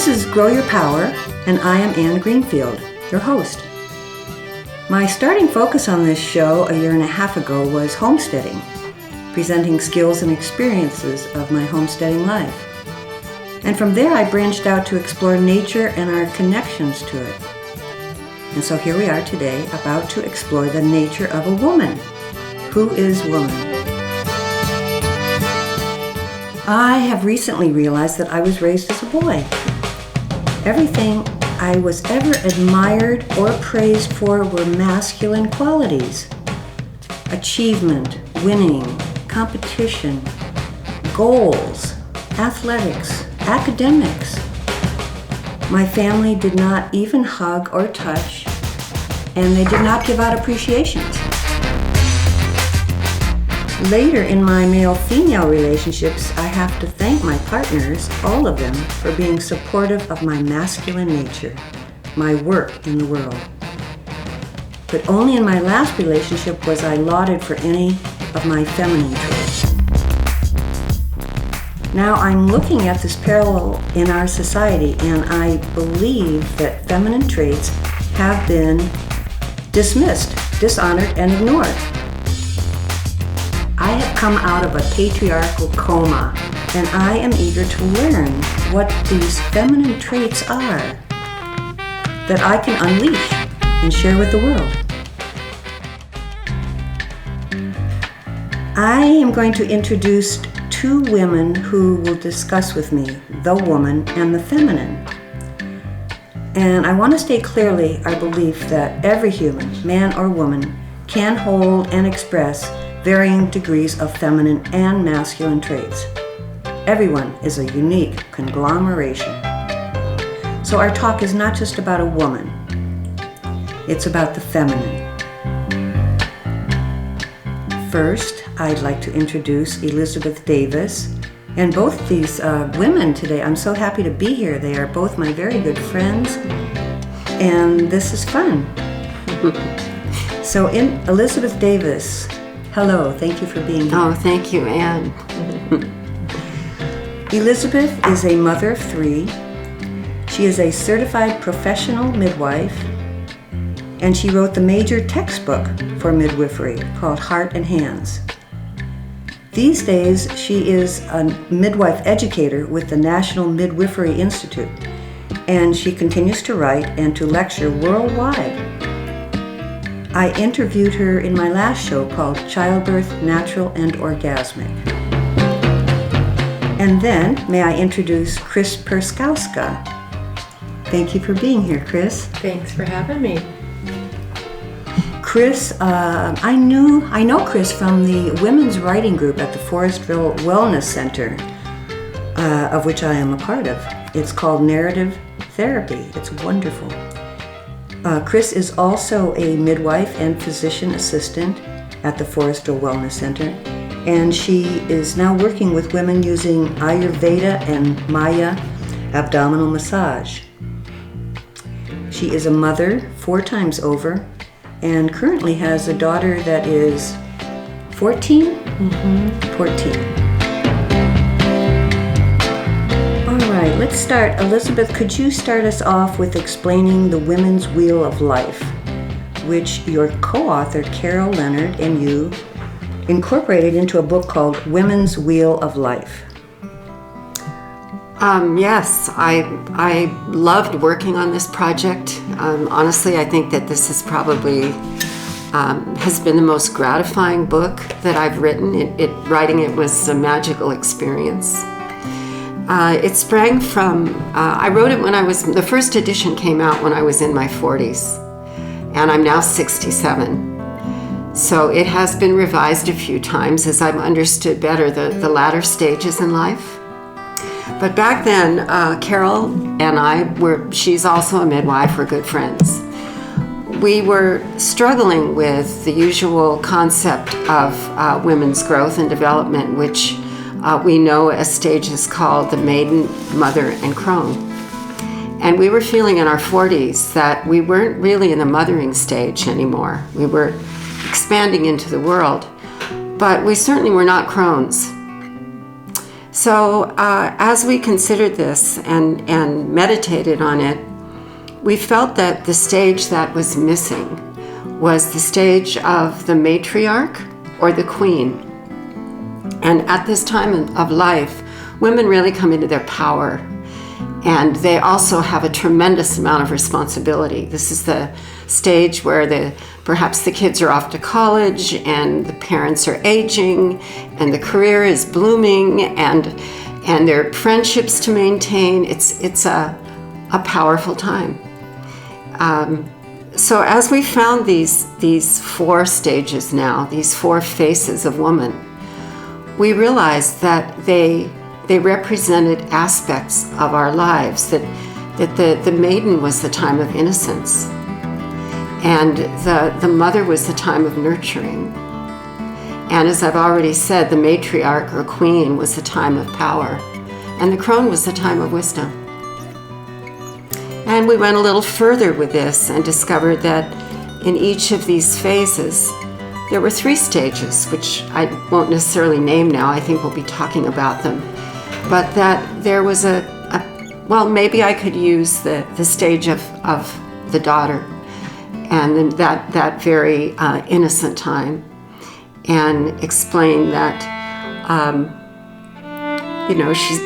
This is Grow Your Power, and I am Ann Greenfield, your host. My starting focus on this show a year and a half ago was homesteading, presenting skills and experiences of my homesteading life. And from there I branched out to explore nature and our connections to it. And so here we are today, about to explore the nature of a woman. Who is woman? I have recently realized that I was raised as a boy. Everything I was ever admired or praised for were masculine qualities. Achievement, winning, competition, goals, athletics, academics. My family did not even hug or touch, and they did not give out appreciations. Later in my male-female relationships, I have to thank my partners, all of them, for being supportive of my masculine nature, my work in the world. But only in my last relationship was I lauded for any of my feminine traits. Now I'm looking at this parallel in our society, and I believe that feminine traits have been dismissed, dishonored, and ignored. I have come out of a patriarchal coma, and I am eager to learn what these feminine traits are that I can unleash and share with the world. I am going to introduce two women who will discuss with me the woman and the feminine. And I want to state clearly our belief that every human, man or woman, can hold and express varying degrees of feminine and masculine traits. Everyone is a unique conglomeration. So our talk is not just about a woman, it's about the feminine. First, I'd like to introduce Elizabeth Davis. And both these women today, I'm so happy to be here. They are both my very good friends, and this is fun. So Elizabeth Davis, hello, thank you for being here. Oh, thank you, Anne. Elizabeth is a mother of 3. She is a certified professional midwife, and she wrote the major textbook for midwifery called Heart and Hands. These days, she is a midwife educator with the National Midwifery Institute, and she continues to write and to lecture worldwide. I interviewed her in my last show called Childbirth, Natural and Orgasmic. And then, may I introduce Chris Perskowska. Thank you for being here, Chris. Thanks for having me. Chris, I know Chris from the women's writing group at the Forestville Wellness Center, of which I am a part of. It's called Narrative Therapy. It's wonderful. Chris is also a midwife and physician assistant at the Forestville Wellness Center, and she is now working with women using Ayurveda and Maya abdominal massage. She is a mother 4 times over, and currently has a daughter that is 14? Mm-hmm. 14. All right, let's start. Elizabeth, could you start us off with explaining the Women's Wheel of Life, which your co-author, Carol Leonard, and you incorporated into a book called Women's Wheel of Life? Yes, I loved working on this project. Honestly, I think that this is probably has been the most gratifying book that I've written. Writing it was a magical experience. It sprang from, I wrote it when the first edition came out when I was in my 40s, and I'm now 67. So it has been revised a few times as I've understood better the latter stages in life. But back then, Carol and she's also a midwife, we're good friends. We were struggling with the usual concept of women's growth and development, which we know as stages called the maiden, mother, and crone. And we were feeling in our 40s that we weren't really in the mothering stage anymore. We were expanding into the world, but we certainly were not crones. So as we considered this and meditated on it, we felt that the stage that was missing was the stage of the matriarch or the queen. And at this time of life, women really come into their power, and they also have a tremendous amount of responsibility. This is the stage where perhaps the kids are off to college and the parents are aging and the career is blooming and there are friendships to maintain. It's a powerful time. So as we found these 4 stages now, these 4 faces of woman, we realized that they represented aspects of our lives, that the maiden was the time of innocence, and the mother was the time of nurturing, and as I've already said, the matriarch or queen was the time of power, and the crone was the time of wisdom. And we went a little further with this and discovered that in each of these phases there were 3 stages, which I won't necessarily name now. I think we'll be talking about them. But that there was well, maybe I could use the stage of the daughter, and then that very innocent time, and explain that,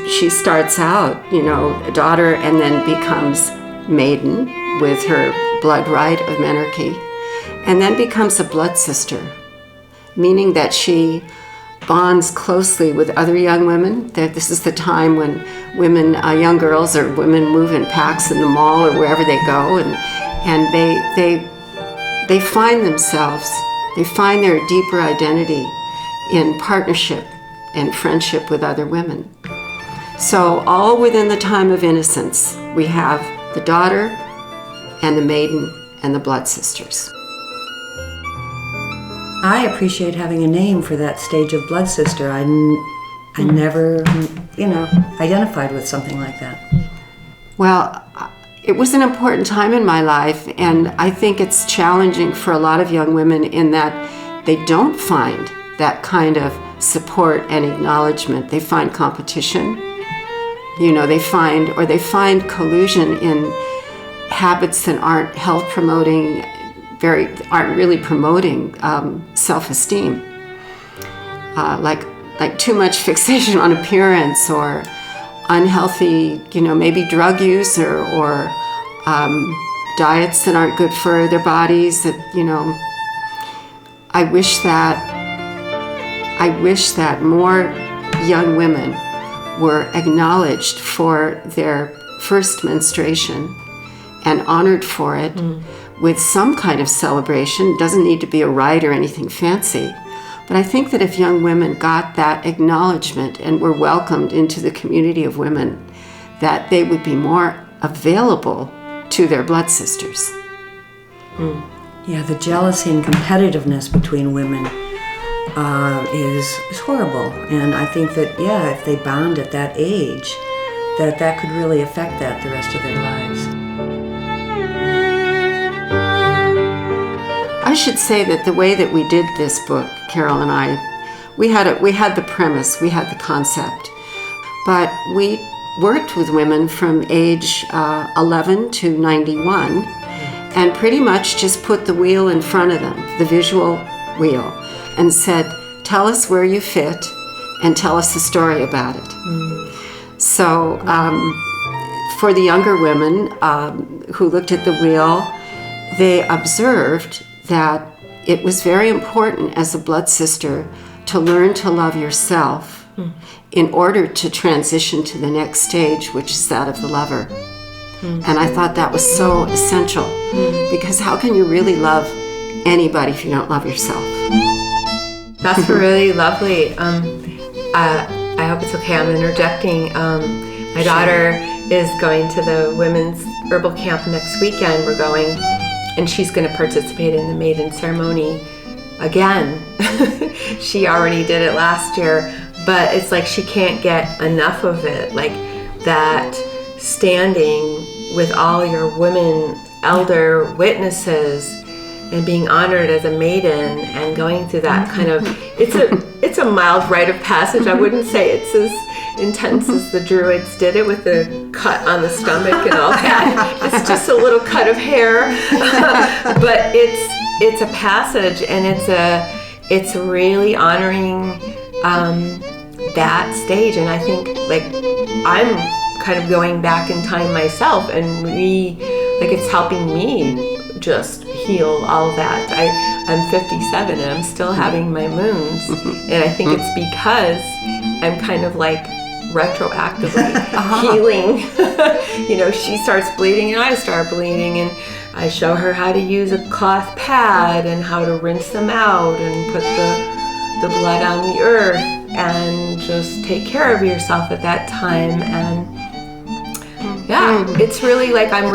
she starts out, a daughter, and then becomes maiden with her blood right of menarche, and then becomes a blood sister, meaning that she bonds closely with other young women. This is the time when women, young girls or women, move in packs in the mall or wherever they go, and they find themselves, they find their deeper identity in partnership and friendship with other women. So all within the time of innocence, we have the daughter and the maiden and the blood sisters. I appreciate having a name for that stage of blood sister. I never, identified with something like that. Well, it was an important time in my life, and I think it's challenging for a lot of young women in that they don't find that kind of support and acknowledgement. They find competition, they find collusion in habits that aren't health promoting, aren't really promoting self-esteem, like too much fixation on appearance or unhealthy, maybe drug use or diets that aren't good for their bodies. That I wish that more young women were acknowledged for their first menstruation and honored for it. With some kind of celebration. It doesn't need to be a rite or anything fancy. But I think that if young women got that acknowledgement and were welcomed into the community of women, that they would be more available to their blood sisters. Yeah, the jealousy and competitiveness between women is horrible. And I think that, if they bond at that age, that could really affect that the rest of their lives. I should say that the way that we did this book, Carol and I, we had the premise, we had the concept, but we worked with women from age 11 to 91 and pretty much just put the wheel in front of them, the visual wheel, and said, tell us where you fit and tell us a story about it. So for the younger women who looked at the wheel, they observed that it was very important as a blood sister to learn to love yourself in order to transition to the next stage, which is that of the lover. And I thought that was so essential, because how can you really love anybody if you don't love yourself? That's really lovely. I hope it's okay, I'm interjecting. My daughter is going to the women's herbal camp next weekend. We're going, and she's going to participate in the maiden ceremony again. She already did it last year, but it's like she can't get enough of it. Like that standing with all your women elder witnesses and being honored as a maiden and going through that kind of, it's a mild rite of passage. I wouldn't say it's intense as the Druids did it with the cut on the stomach and all that. It's just a little cut of hair, but it's a passage, and it's really honoring that stage. And I think like I'm kind of going back in time myself, and it's helping me just heal all of that. I'm 57 and I'm still having my moons, and I think it's because I'm kind of like retroactively healing. She starts bleeding and I start bleeding, and I show her how to use a cloth pad and how to rinse them out and put the blood on the earth and just take care of yourself at that time. And it's really like I'm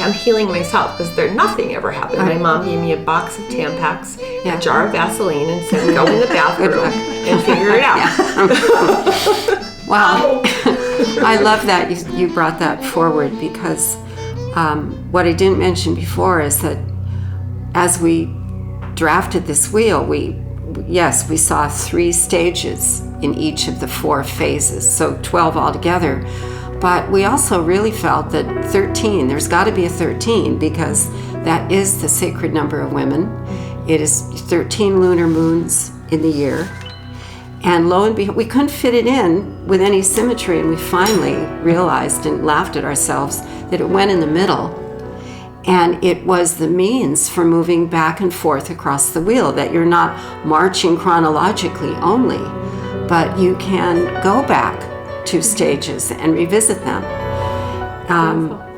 I'm healing myself, because nothing ever happened. My mom gave me a box of Tampax, a jar of Vaseline, and said, go in the bathroom and figure it out. Wow. I love that you brought that forward, because what I didn't mention before is that as we drafted this wheel, we saw 3 stages in each of the 4 phases, so 12 altogether. But we also really felt that 13, there's got to be a 13, because that is the sacred number of women. It is 13 lunar moons in the year. And lo and behold, we couldn't fit it in with any symmetry, and we finally realized and laughed at ourselves that it went in the middle. And it was the means for moving back and forth across the wheel, that you're not marching chronologically only, but you can go back 2 stages and revisit them.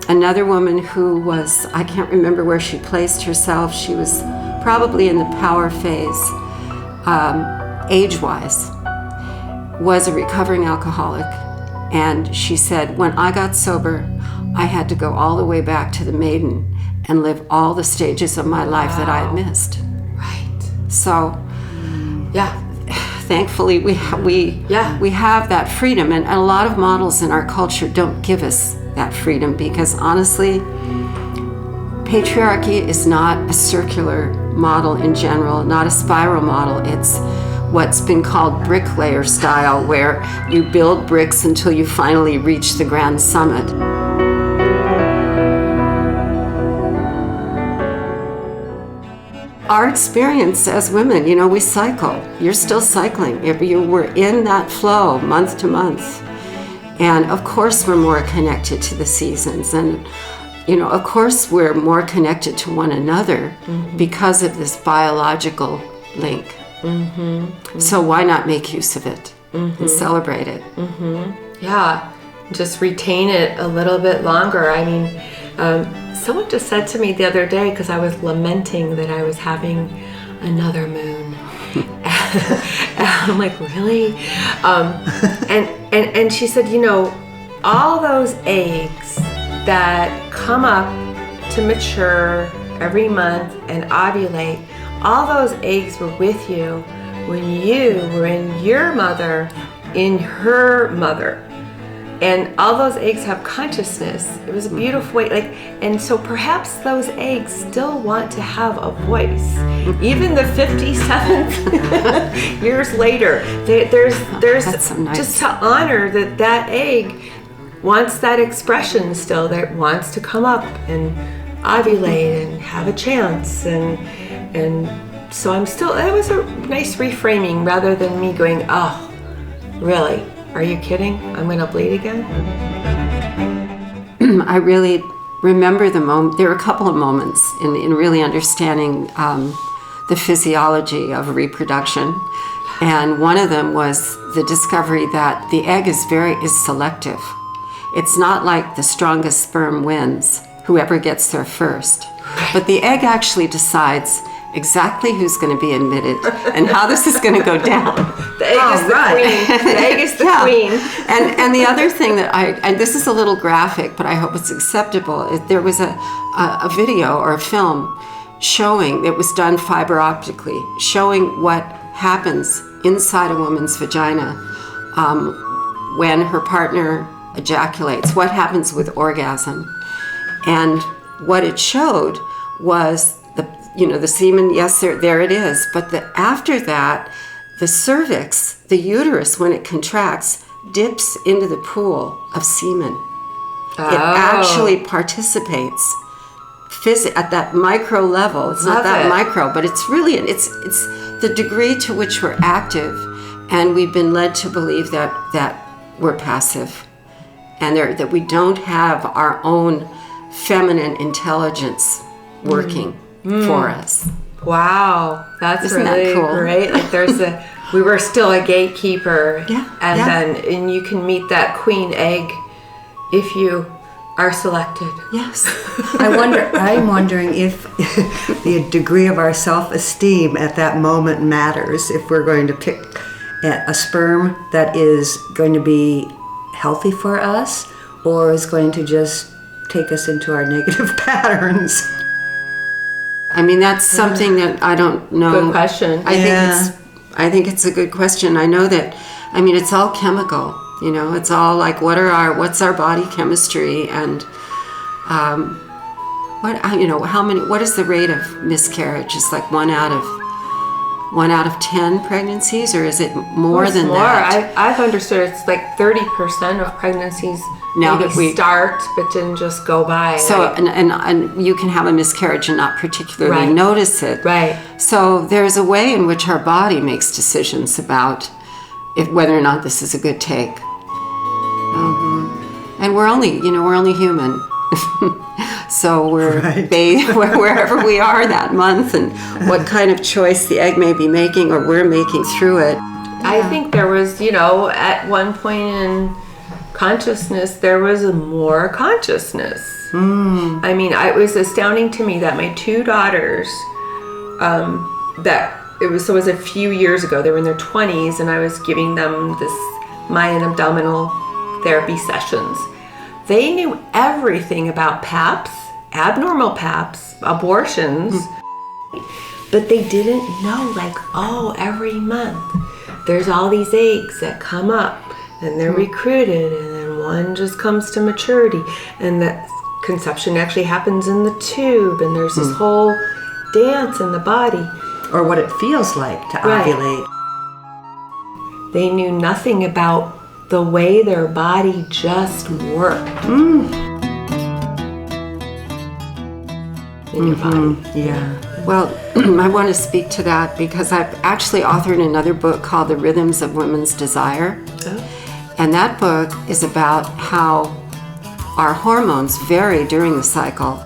Another woman who was, I can't remember where she placed herself, she was probably in the power phase, age-wise, was a recovering alcoholic. And she said, when I got sober, I had to go all the way back to the maiden and live all the stages of my life that I had missed. Right. So, thankfully we have that freedom, and a lot of models in our culture don't give us that freedom, because honestly, patriarchy is not a circular model in general, not a spiral model. It's what's been called bricklayer style, where you build bricks until you finally reach the grand summit. Our experience as women, we cycle. You're still cycling. You were in that flow month to month. And of course we're more connected to the seasons. And, of course we're more connected to one another because of this biological link. So why not make use of it and celebrate it? Yeah, just retain it a little bit longer. I mean, someone just said to me the other day, because I was lamenting that I was having another moon. And I'm like, really? And she said, all those eggs that come up to mature every month and ovulate, all those eggs were with you when you were in your mother, in her mother. And all those eggs have consciousness. It was a beautiful way, and so perhaps those eggs still want to have a voice. Even the 57 years later, there's so nice. Just to honor that egg wants that expression still, that wants to come up and ovulate and have a chance. And so it was a nice reframing, rather than me going, oh, really? Are you kidding? I'm going to bleed again? I really remember the moment. There were a couple of moments in really understanding the physiology of reproduction. And one of them was the discovery that the egg is selective. It's not like the strongest sperm wins, whoever gets there first. But the egg actually decides exactly who's going to be admitted and how this is going to go down. The egg is the queen. The egg is the queen. And the other thing that and this is a little graphic, but I hope it's acceptable. There was a video or a film showing, it was done fiber optically, showing what happens inside a woman's vagina when her partner ejaculates, what happens with orgasm. And what it showed was the semen, yes, there it is. But after that, the cervix, the uterus, when it contracts, dips into the pool of semen. It actually participates at that micro level. It's not that micro, but it's really, it's the degree to which we're active, and we've been led to believe that we're passive, and that we don't have our own feminine intelligence working for us. Wow, that's Isn't really that cool? Great. Like we were still a gatekeeper, and you can meet that queen egg if you are selected. Yes. I'm wondering if the degree of our self-esteem at that moment matters. If we're going to pick a sperm that is going to be healthy for us, or is going to just take us into our negative patterns. I mean, that's something that I don't know. Good question. I think it's a good question. I know that, I mean, it's all chemical, it's all like, what's our body chemistry, and what is the rate of miscarriage? Is like 1 out of 10 pregnancies, or is it more than that? I've understood it's like 30% of pregnancies Now maybe that we start, but didn't just go by. So, and you can have a miscarriage and not particularly notice it. Right. So there's a way in which our body makes decisions about whether or not this is a good take. And we're only human. So we're wherever we are that month, and what kind of choice the egg may be making or we're making through it. I think there was, at one point in consciousness, there was more consciousness. I mean, it was astounding to me that my 2 daughters, it was a few years ago, they were in their 20s, and I was giving them this Mayan abdominal therapy sessions. They knew everything about PAPs, abnormal PAPs, abortions, but they didn't know, every month there's all these eggs that come up, and they're recruited, and then one just comes to maturity, and that conception actually happens in the tube, and there's this whole dance in the body. Or what it feels like to ovulate. They knew nothing about the way their body just worked. In your body. Yeah. Well, I want to speak to that because I've actually authored another book called The Rhythms of Women's Desire. And that book is about how our hormones vary during the cycle,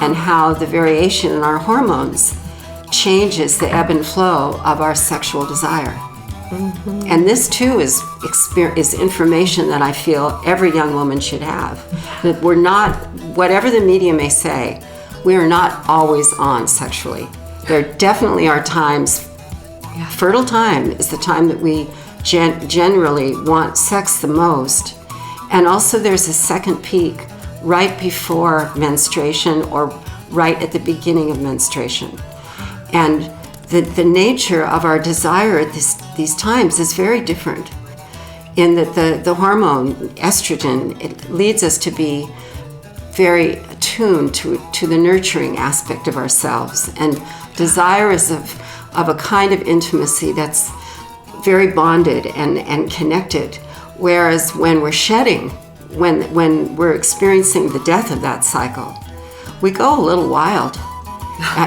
and how the variation in our hormones changes the ebb and flow of our sexual desire. And this too is information that I feel every young woman should have. That we're not, whatever the media may say, we are not always on sexually. There definitely are times, fertile time is the time that we generally want sex the most. And also there's a second peak right before menstruation or right at the beginning of menstruation. And the nature of our desire at these times is very different, in that the hormone estrogen, it leads us to be very attuned to the nurturing aspect of ourselves, and desirous of a kind of intimacy that's very bonded and connected. Whereas when we're shedding, when we're experiencing the death of that cycle, we go a little wild.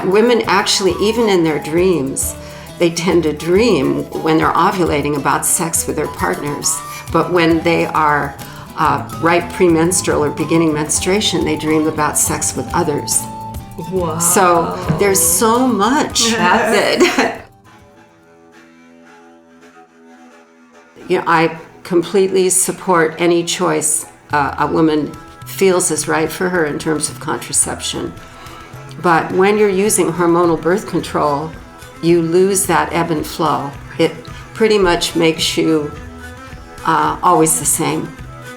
Women actually, even in their dreams, they tend to dream when they're ovulating about sex with their partners. But when they are right premenstrual or beginning menstruation, they dream about sex with others. Wow. So there's so much that I completely support any choice a woman feels is right for her in terms of contraception. But when you're using hormonal birth control, you lose that ebb and flow. It pretty much makes you always the same.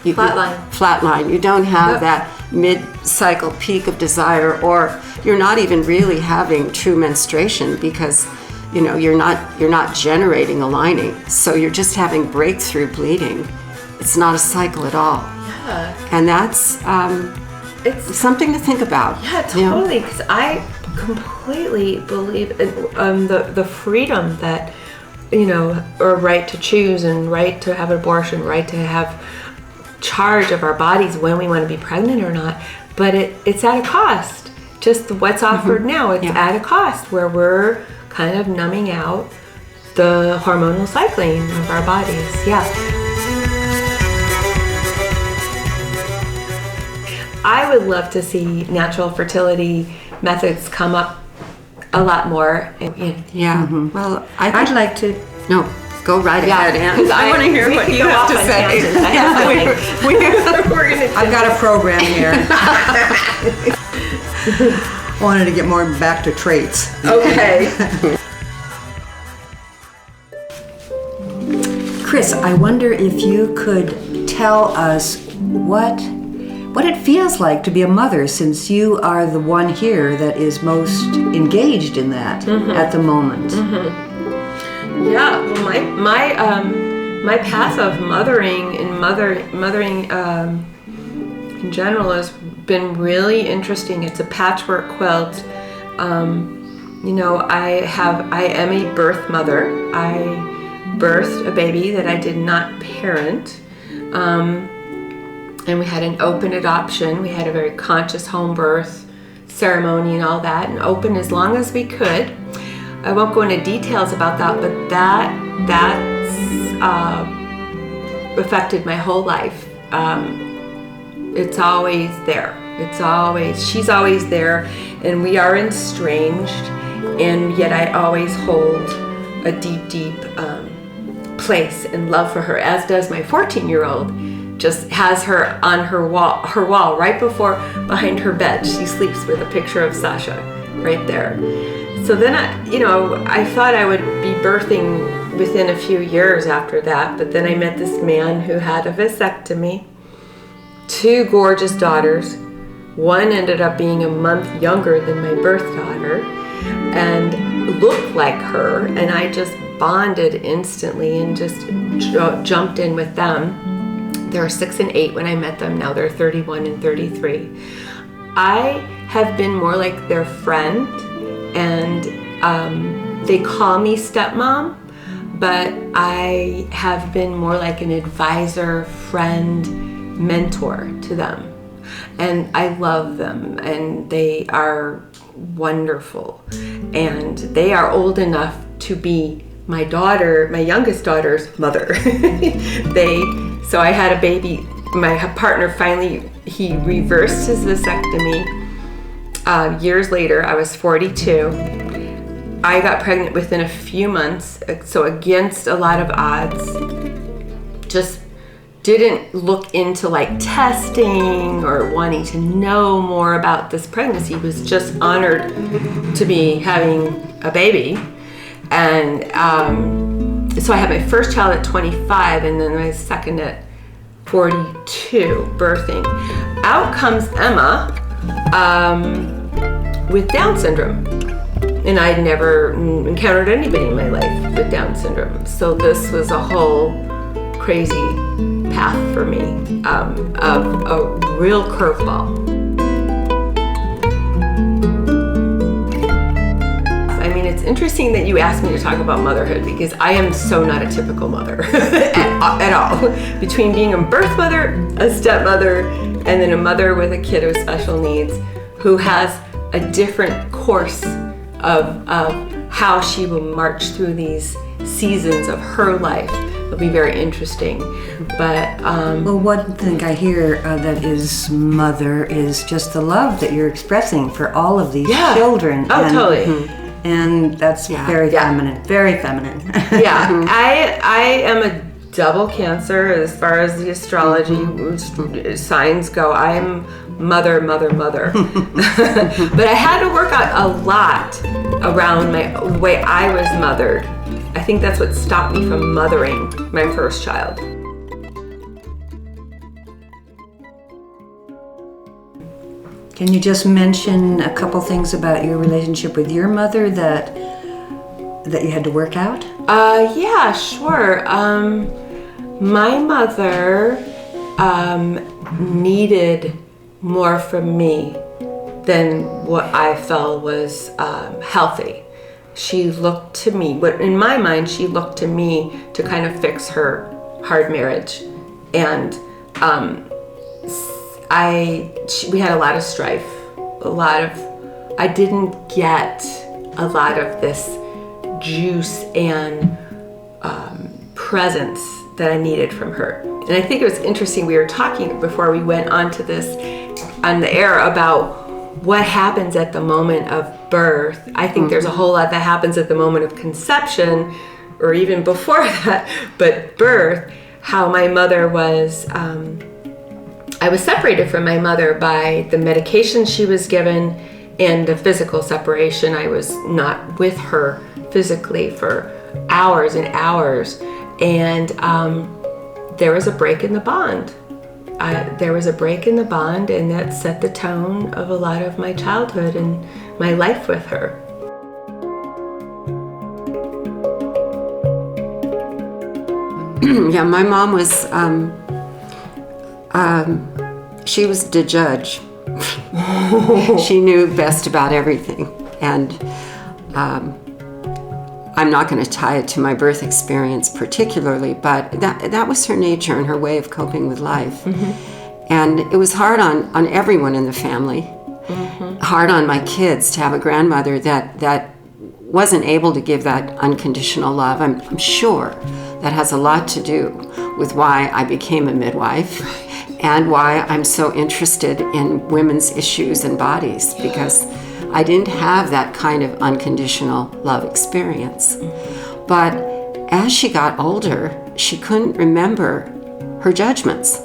Flatline. You don't have that mid-cycle peak of desire, or you're not even really having true menstruation because you're not generating a lining. So you're just having breakthrough bleeding. It's not a cycle at all. Yeah. And that's it's something to think about. Yeah, totally. Because I completely believe in the freedom that or right to choose and right to have an abortion, right to have charge of our bodies when we want to be pregnant or not. But it's at a cost. Just what's offered now, it's at a cost where we're kind of numbing out the hormonal cycling of our bodies. Yeah. I would love to see natural fertility methods come up a lot more. Well, I'd like to. No, go right ahead, Anne. I want to hear what you have to say. I've got a program here. Wanted to get more back to traits. Okay. Chris, I wonder if you could tell us what it feels like to be a mother, since you are the one here that is most engaged in that at the moment. Yeah, well, my path of mothering and mothering in general has been really interesting. It's a patchwork quilt. I am a birth mother. I birthed a baby that I did not parent. And we had an open adoption. We had a very conscious home birth ceremony and all that, and open as long as we could. I won't go into details about that, but that's affected my whole life. It's always there. She's always there, and we are estranged, and yet I always hold a deep place and love for her, as does my 14-year-old. Just has her on her wall right behind her bed. She sleeps with a picture of Sasha right there. So then I thought I would be birthing within a few years after that, but then I met this man who had a vasectomy, 2 gorgeous daughters. One ended up being a month younger than my birth daughter and looked like her, and I just bonded instantly and just jumped in with them. They were 6 and 8 when I met them. Now they're 31 and 33. I have been more like their friend, and they call me stepmom, but I have been more like an advisor, friend, mentor to them. And I love them, and they are wonderful. And they are old enough to be my youngest daughter's mother. So I had a baby. My partner finally, he reversed his vasectomy. Years later, I was 42. I got pregnant within a few months, so against a lot of odds. Just didn't look into like testing or wanting to know more about this pregnancy. Was just honored to be having a baby. And so I had my first child at 25, and then my second at 42, birthing. Out comes Emma with Down syndrome. And I'd never encountered anybody in my life with Down syndrome. So this was a whole crazy path for me, of a real curveball. It's interesting that you asked me to talk about motherhood, because I am so not a typical mother at all. Between being a birth mother, a stepmother, and then a mother with a kid with special needs who has a different course of how she will march through these seasons of her life. It'll be very interesting. But well, one thing I hear that is mother is just the love that you're expressing for all of these children. Oh, totally. And that's very feminine, very feminine. Yeah, I am a double Cancer as far as the astrology signs go. I'm mother. But I had to work out a lot around the way I was mothered. I think that's what stopped me from mothering my first child. Can you just mention a couple things about your relationship with your mother that you had to work out? Yeah, sure. My mother needed more from me than what I felt was healthy. she looked to me, what in my mind, she looked to me to kind of fix her hard marriage. And we had a lot of strife, I didn't get a lot of this juice and presence that I needed from her. And I think it was interesting, we were talking before we went on to this on the air about what happens at the moment of birth. I think there's a whole lot that happens at the moment of conception, or even before that, but birth, how my mother was, I was separated from my mother by the medication she was given and the physical separation. I was not with her physically for hours and hours, and there was a break in the bond. There was a break in the bond, and that set the tone of a lot of my childhood and my life with her. Yeah, my mom was, she was the judge. She knew best about everything. And I'm not going to tie it to my birth experience particularly, but that was her nature and her way of coping with life. And it was hard on everyone in the family, hard on my kids to have a grandmother that wasn't able to give that unconditional love. I'm sure that has a lot to do with why I became a midwife and why I'm so interested in women's issues and bodies, because I didn't have that kind of unconditional love experience. But as she got older, she couldn't remember her judgments.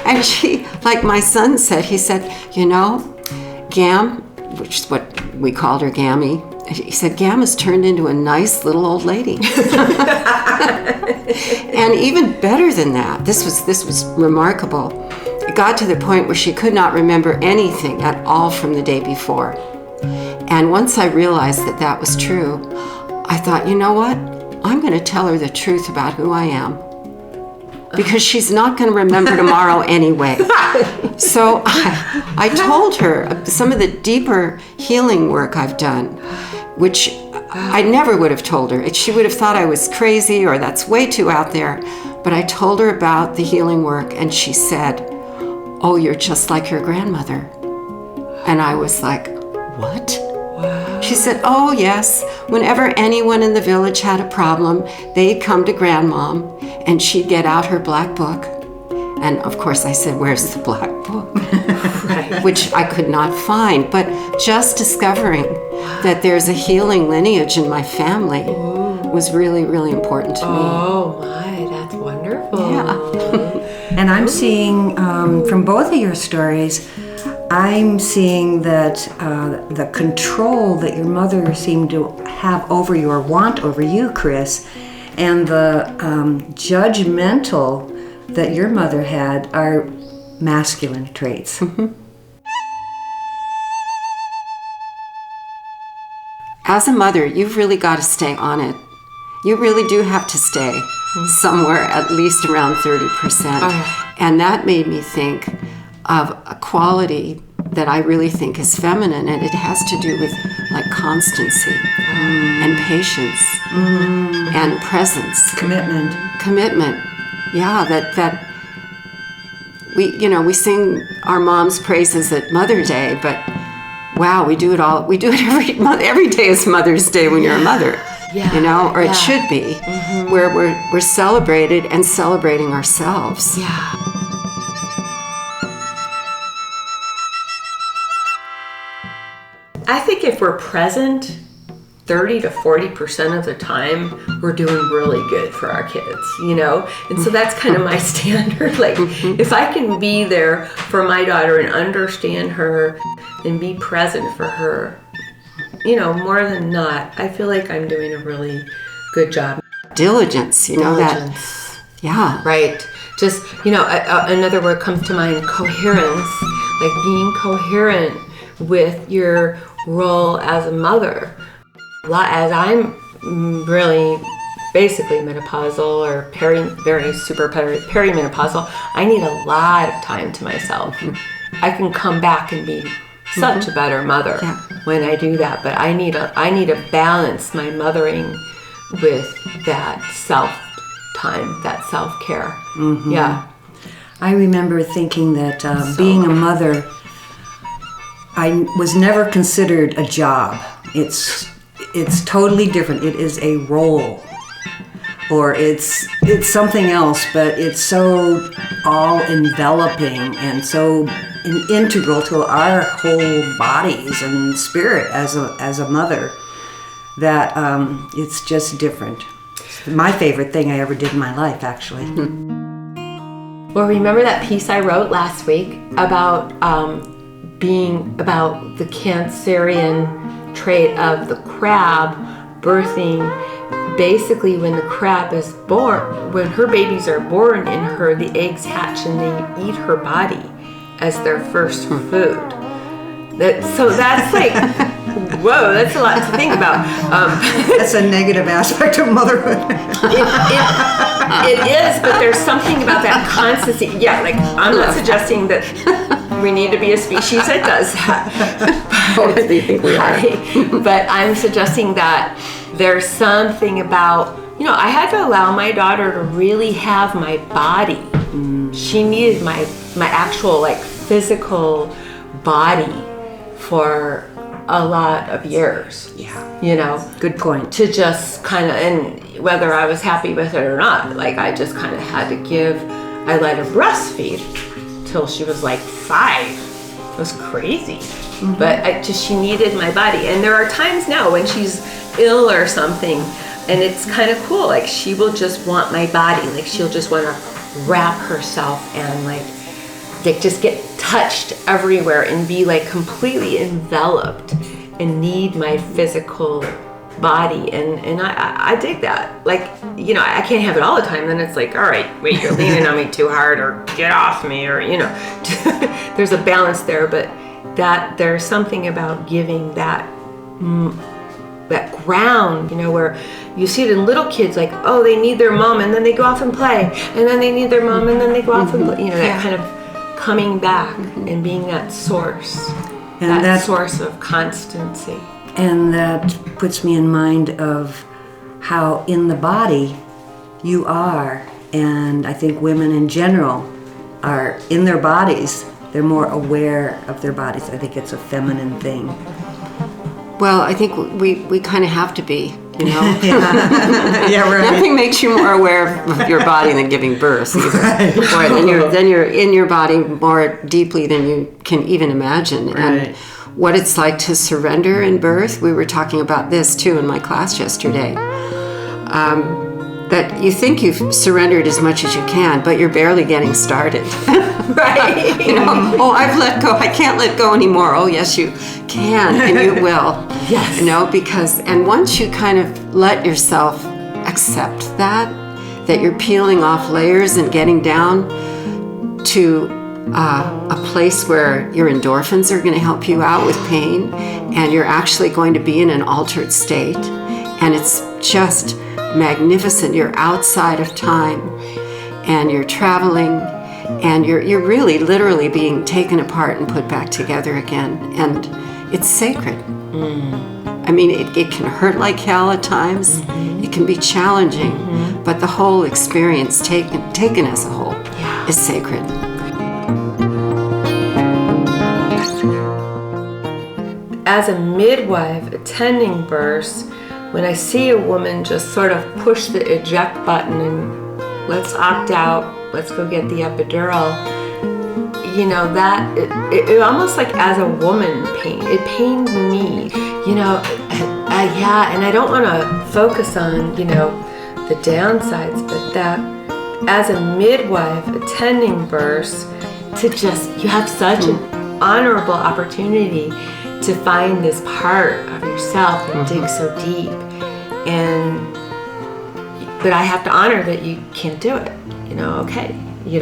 and she, like my son said, he said, you know, Gam, which is what we called her, Gammy, he said, Gam has turned into a nice little old lady. And even better than that, this was remarkable. It got to the point where she could not remember anything at all from the day before. And once I realized that was true, I thought, you know what? I'm going to tell her the truth about who I am, because she's not going to remember tomorrow anyway. So I told her some of the deeper healing work I've done, which I never would have told her. She would have thought I was crazy or that's way too out there. But I told her about the healing work, and she said, oh, you're just like your grandmother. And I was like, what? Wow. She said, oh, yes. Whenever anyone in the village had a problem, they'd come to Grandmom, and she'd get out her black book. And of course I said, where's the black book? Right. Which I could not find. But just discovering that there's a healing lineage in my family was really, really important to me. Oh my, that's wonderful. Yeah. And I'm seeing, from both of your stories, I'm seeing that the control that your mother seemed to have over you, or want over you, Chris, and the judgmental that your mother had are masculine traits. Mm-hmm. As a mother, you've really got to stay on it. You really do have to stay somewhere at least around 30%. And that made me think of a quality that I really think is feminine, and it has to do with like constancy and patience and presence. Commitment. Yeah, that we sing our mom's praises at Mother's Day, but wow, we do it every day is Mother's Day when you're a mother. Yeah, or it should be, where we're celebrated and celebrating ourselves. Yeah. I think if we're present 30 to 40% of the time, we're doing really good for our kids, And so that's kind of my standard. Like, if I can be there for my daughter and understand her and be present for her, more than not, I feel like I'm doing a really good job. Diligence, that. Yeah. Right. Just, another word comes to mind, coherence. Like being coherent with your role as a mother. As I'm really basically menopausal or perimenopausal, I need a lot of time to myself. I can come back and be such a better mother when I do that. But I need to balance my mothering with that self time, that self care. Yeah. I remember thinking that being a mother, I was never considered a job. It's totally different. It is a role, or it's something else, but it's so all enveloping and so integral to our whole bodies and spirit as a mother that it's just different. It's my favorite thing I ever did in my life, actually. Well, remember that piece I wrote last week about about the Cancerian trait of the crab birthing. Basically, when the crab is born, when her babies are born in her, the eggs hatch and they eat her body as their first food. So that's like, whoa, that's a lot to think about. That's a negative aspect of motherhood. It is, but there's something about that constancy. Yeah, like I'm not suggesting that we need to be a species that does that. I think we are. But I'm suggesting that there's something about, I had to allow my daughter to really have my body. She needed my actual physical body for a lot of years. Yeah. Good point. To just kind of, and whether I was happy with it or not, I just kind of had to I let her breastfeed till she was 5. It was crazy. But she needed my body. And there are times now when she's ill or something, and it's kind of cool. She will just want my body. She'll just want to wrap herself and just get touched everywhere and be completely enveloped and need my physical body. And I dig that. I can't have it all the time. Then it's all right, wait, you're leaning on me too hard, or get off me, or there's a balance there. But that there's something about giving that ground, where you see it in little kids, they need their mom and then they go off and play, and then they need their mom and then they go off and play, that kind of coming back and being that source, and that source of constancy. And that puts me in mind of how in the body you are, and I think women in general are in their bodies. They're more aware of their bodies. I think it's a feminine thing. Well, I think we kind of have to be, Yeah, right. Nothing makes you more aware of your body than giving birth, either. Right. Or then you're in your body more deeply than you can even imagine. Right. And what it's like to surrender in birth. We were talking about this too in my class yesterday. That you think you've surrendered as much as you can, but you're barely getting started. Right. I've let go. I can't let go anymore. Oh, yes, you can, and you will. Yes. Because once you kind of let yourself accept that you're peeling off layers and getting down to a place where your endorphins are going to help you out with pain, and you're actually going to be in an altered state, and it's just magnificent. You're outside of time, and you're traveling, and you're really literally being taken apart and put back together again, and it's sacred. I mean, it can hurt like hell at times. It can be challenging, but the whole experience taken as a whole is sacred. As a midwife attending births, when I see a woman just sort of push the eject button and let's opt out, let's go get the epidural, that it almost as a woman it pained me, and I don't want to focus on, the downsides, but that as a midwife attending births, you have such an honorable opportunity to find this part of yourself and dig so deep, but I have to honor that you can't do it,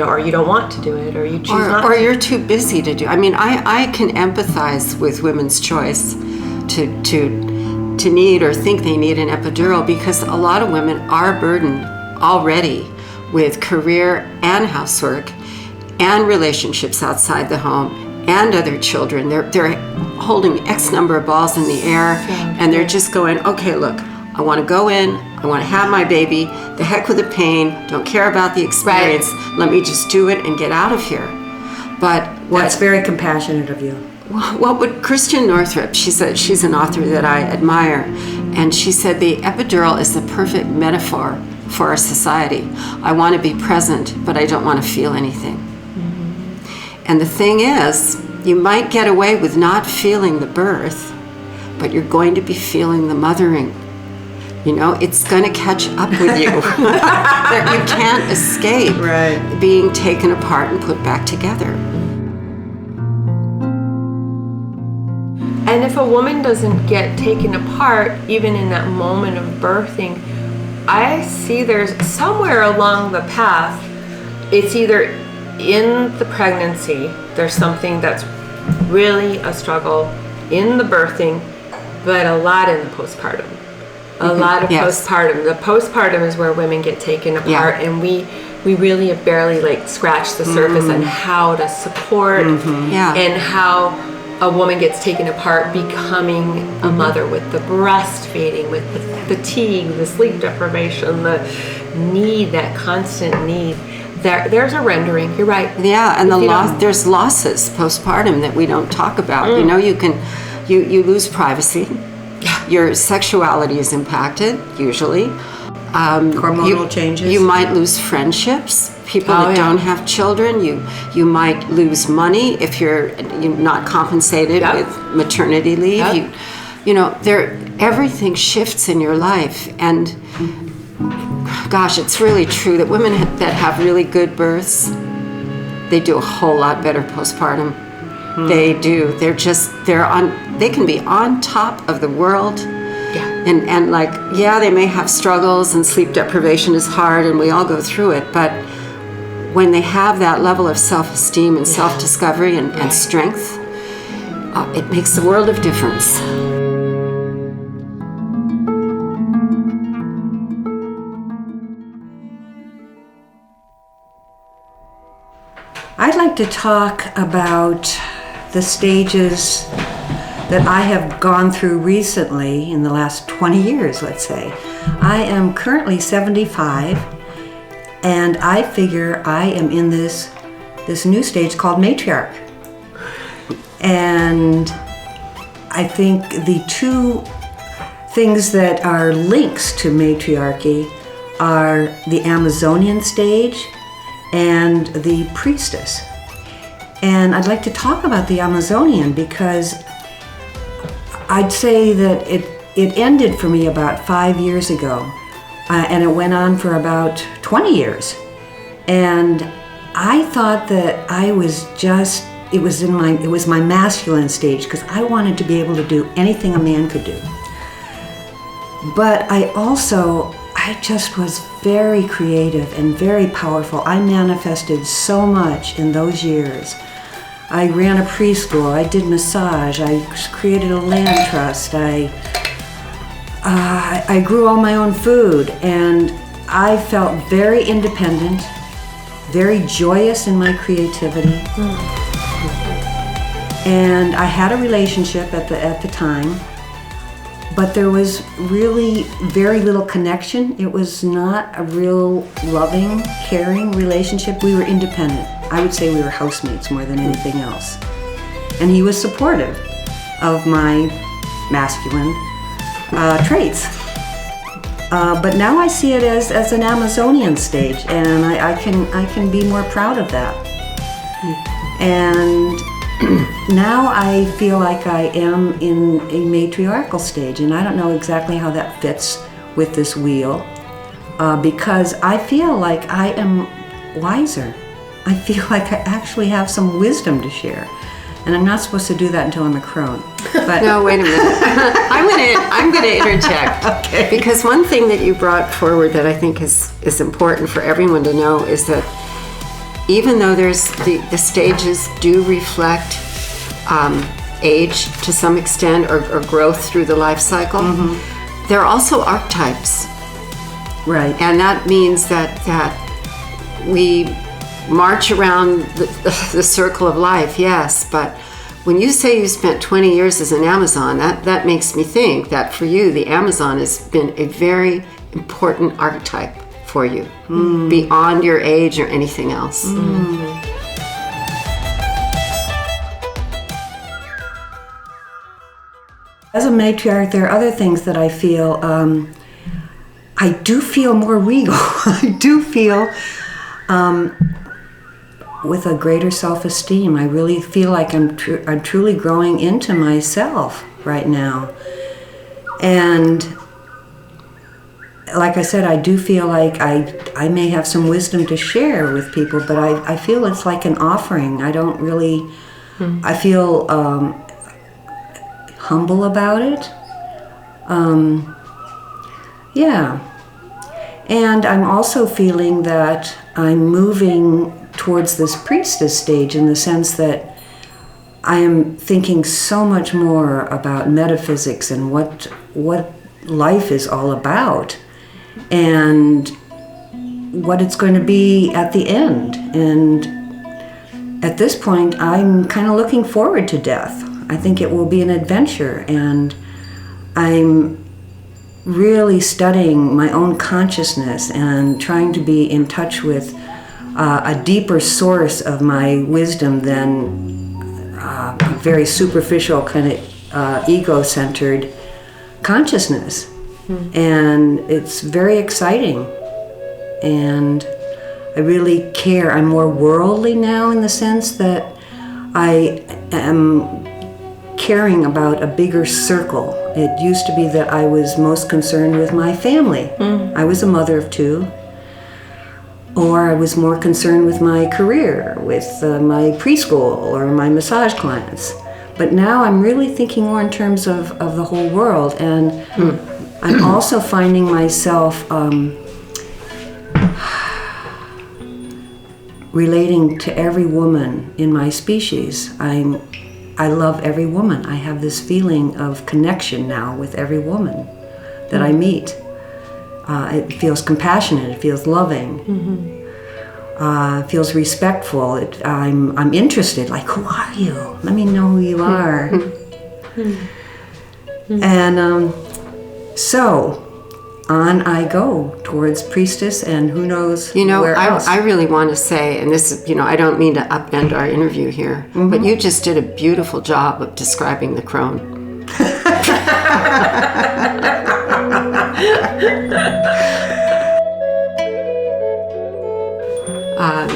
or you don't want to do it, or you choose not to. Or you're too busy to do. I mean, I can empathize with women's choice to need or think they need an epidural, because a lot of women are burdened already with career and housework and relationships outside the home and other children. They're holding X number of balls in the air, and they're just going, okay, look, I want to go in, I want to have my baby, the heck with the pain, don't care about the experience, let me just do it and get out of here. But that's very compassionate of you. What would Christian Northrup, she's an author that I admire, and she said the epidural is the perfect metaphor for our society. I want to be present, but I don't want to feel anything. Mm-hmm. And the thing is, you might get away with not feeling the birth, but you're going to be feeling the mothering. You know, it's going to catch up with you. You can't escape being taken apart and put back together. And if a woman doesn't get taken apart, even in that moment of birthing, I see there's somewhere along the path, it's either in the pregnancy, there's something that's really a struggle in the birthing, but a lot in the postpartum. A lot of postpartum. The postpartum is where women get taken apart, and we really have barely like scratched the surface on how to support and how a woman gets taken apart becoming a mother, with the breastfeeding, with the fatigue, the sleep deprivation, the need, that constant need. There's a rendering. You're right. Yeah, and there's losses postpartum that we don't talk about. You know, you lose privacy. Your sexuality is impacted, usually. Hormonal changes. You might lose friendships. People that don't have children. You might lose money if you're not compensated with maternity leave. You know, everything shifts in your life. And gosh, it's really true that women that have really good births, they do a whole lot better postpartum. They do. They can be on top of the world. And like, they may have struggles, and sleep deprivation is hard, and we all go through it, but when they have that level of self-esteem and self-discovery and strength, it makes a world of difference. I'd like to talk about the stages that I have gone through recently in the last 20 years, let's say. I am currently 75, and I figure I am in this new stage called matriarch. And I think the two things that are links to matriarchy are the Amazonian stage and the priestess. And I'd like to talk about the Amazonian because I'd say that it ended for me about 5 years ago, and it went on for about 20 years. And I thought that I was it was my masculine stage, because I wanted to be able to do anything a man could do. But I just was very creative and very powerful. I manifested so much in those years. I ran a preschool, I did massage, I created a land trust, I grew all my own food, and I felt very independent, very joyous in my creativity. And I had a relationship at the time, but there was really very little connection. It was not a real loving, caring relationship. We were independent. I would say we were housemates more than anything else. And he was supportive of my masculine traits. But now I see it as an Amazonian stage, and I can be more proud of that. And now I feel like I am in a matriarchal stage, and I don't know exactly how that fits with this wheel, because I feel like I am wiser. I feel like I actually have some wisdom to share. And I'm not supposed to do that until I'm a crone. But no, wait a minute. I'm going to interject. Okay. Because one thing that you brought forward that I think is important for everyone to know is that even though there's the stages do reflect age to some extent, or growth through the life cycle, there are also archetypes. Right. And that means that we march around the circle of life, yes, but when you say you spent 20 years as an Amazon, that makes me think that for you, the Amazon has been a very important archetype for you, beyond your age or anything else. As a matriarch, there are other things that I feel. I do feel more regal. I do feel with a greater self-esteem. I really feel like I'm truly growing into myself right now. And like I said, I do feel like I may have some wisdom to share with people, but I feel it's like an offering. I don't really, I feel humble about it. Yeah. And I'm also feeling that I'm moving towards this priestess stage in the sense that I am thinking so much more about metaphysics and what life is all about and what it's going to be at the end. And at this point, I'm kind of looking forward to death. I think it will be an adventure, and I'm really studying my own consciousness and trying to be in touch with a deeper source of my wisdom than a very superficial kind of ego-centered consciousness. And it's very exciting, and I really care. I'm more worldly now in the sense that I am caring about a bigger circle. It used to be that I was most concerned with my family. I was a mother of 2. Or I was more concerned with my career, with my preschool or my massage clients. But now I'm really thinking more in terms of the whole world. And I'm also finding myself relating to every woman in my species. I love every woman. I have this feeling of connection now with every woman that I meet. It feels compassionate. It feels loving. It feels respectful. I'm interested. Like, who are you? Let me know who you are. And so on I go towards priestess, and who knows where else. I really want to say, and this is, I don't mean to upend our interview here, but you just did a beautiful job of describing the crone.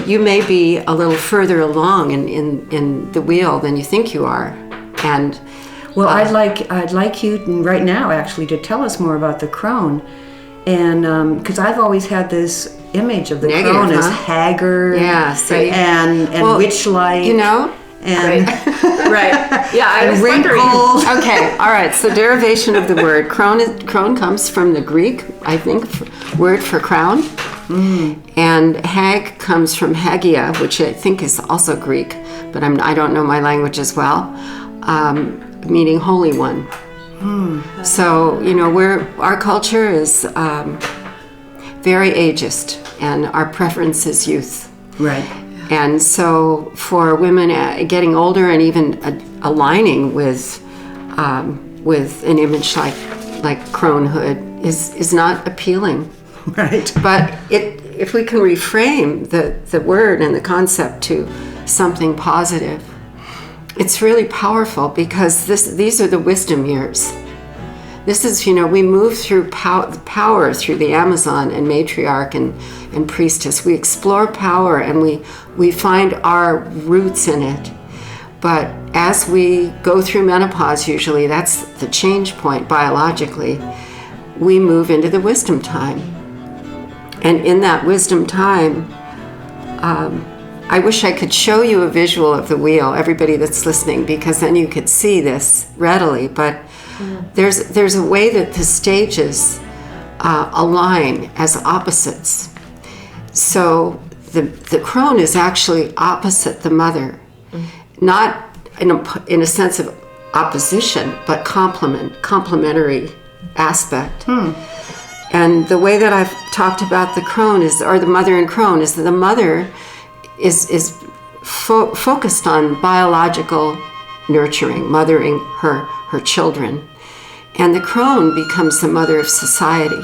You may be a little further along in the wheel than you think you are, and well, I'd like you right now actually to tell us more about the crone, and because I've always had this image of the crone as haggard, and witch-like, and right. Yeah, I was wondering. Okay, all right. So derivation of the word crone comes from the Greek, I think, word for crown. And hag comes from hagia, which I think is also Greek, but I don't know my language as well, meaning holy one. So our culture is very ageist, and our preference is youth. Right. And so for women getting older and even aligning with an image like cronehood is not appealing. Right. But if we can reframe the word and the concept to something positive, it's really powerful, because these are the wisdom years. This is, we move through power through the Amazon and matriarch and priestess. We explore power, and we find our roots in it. But as we go through menopause, usually that's the change point biologically, we move into the wisdom time. And in that wisdom time, I wish I could show you a visual of the wheel, everybody that's listening, because then you could see this readily. But there's a way that the stages align as opposites. So the crone is actually opposite the mother, not in a sense of opposition, but complementary aspect. And the way that I've talked about the crone the mother in crone is that the mother is focused on biological nurturing, mothering her children. And the crone becomes the mother of society.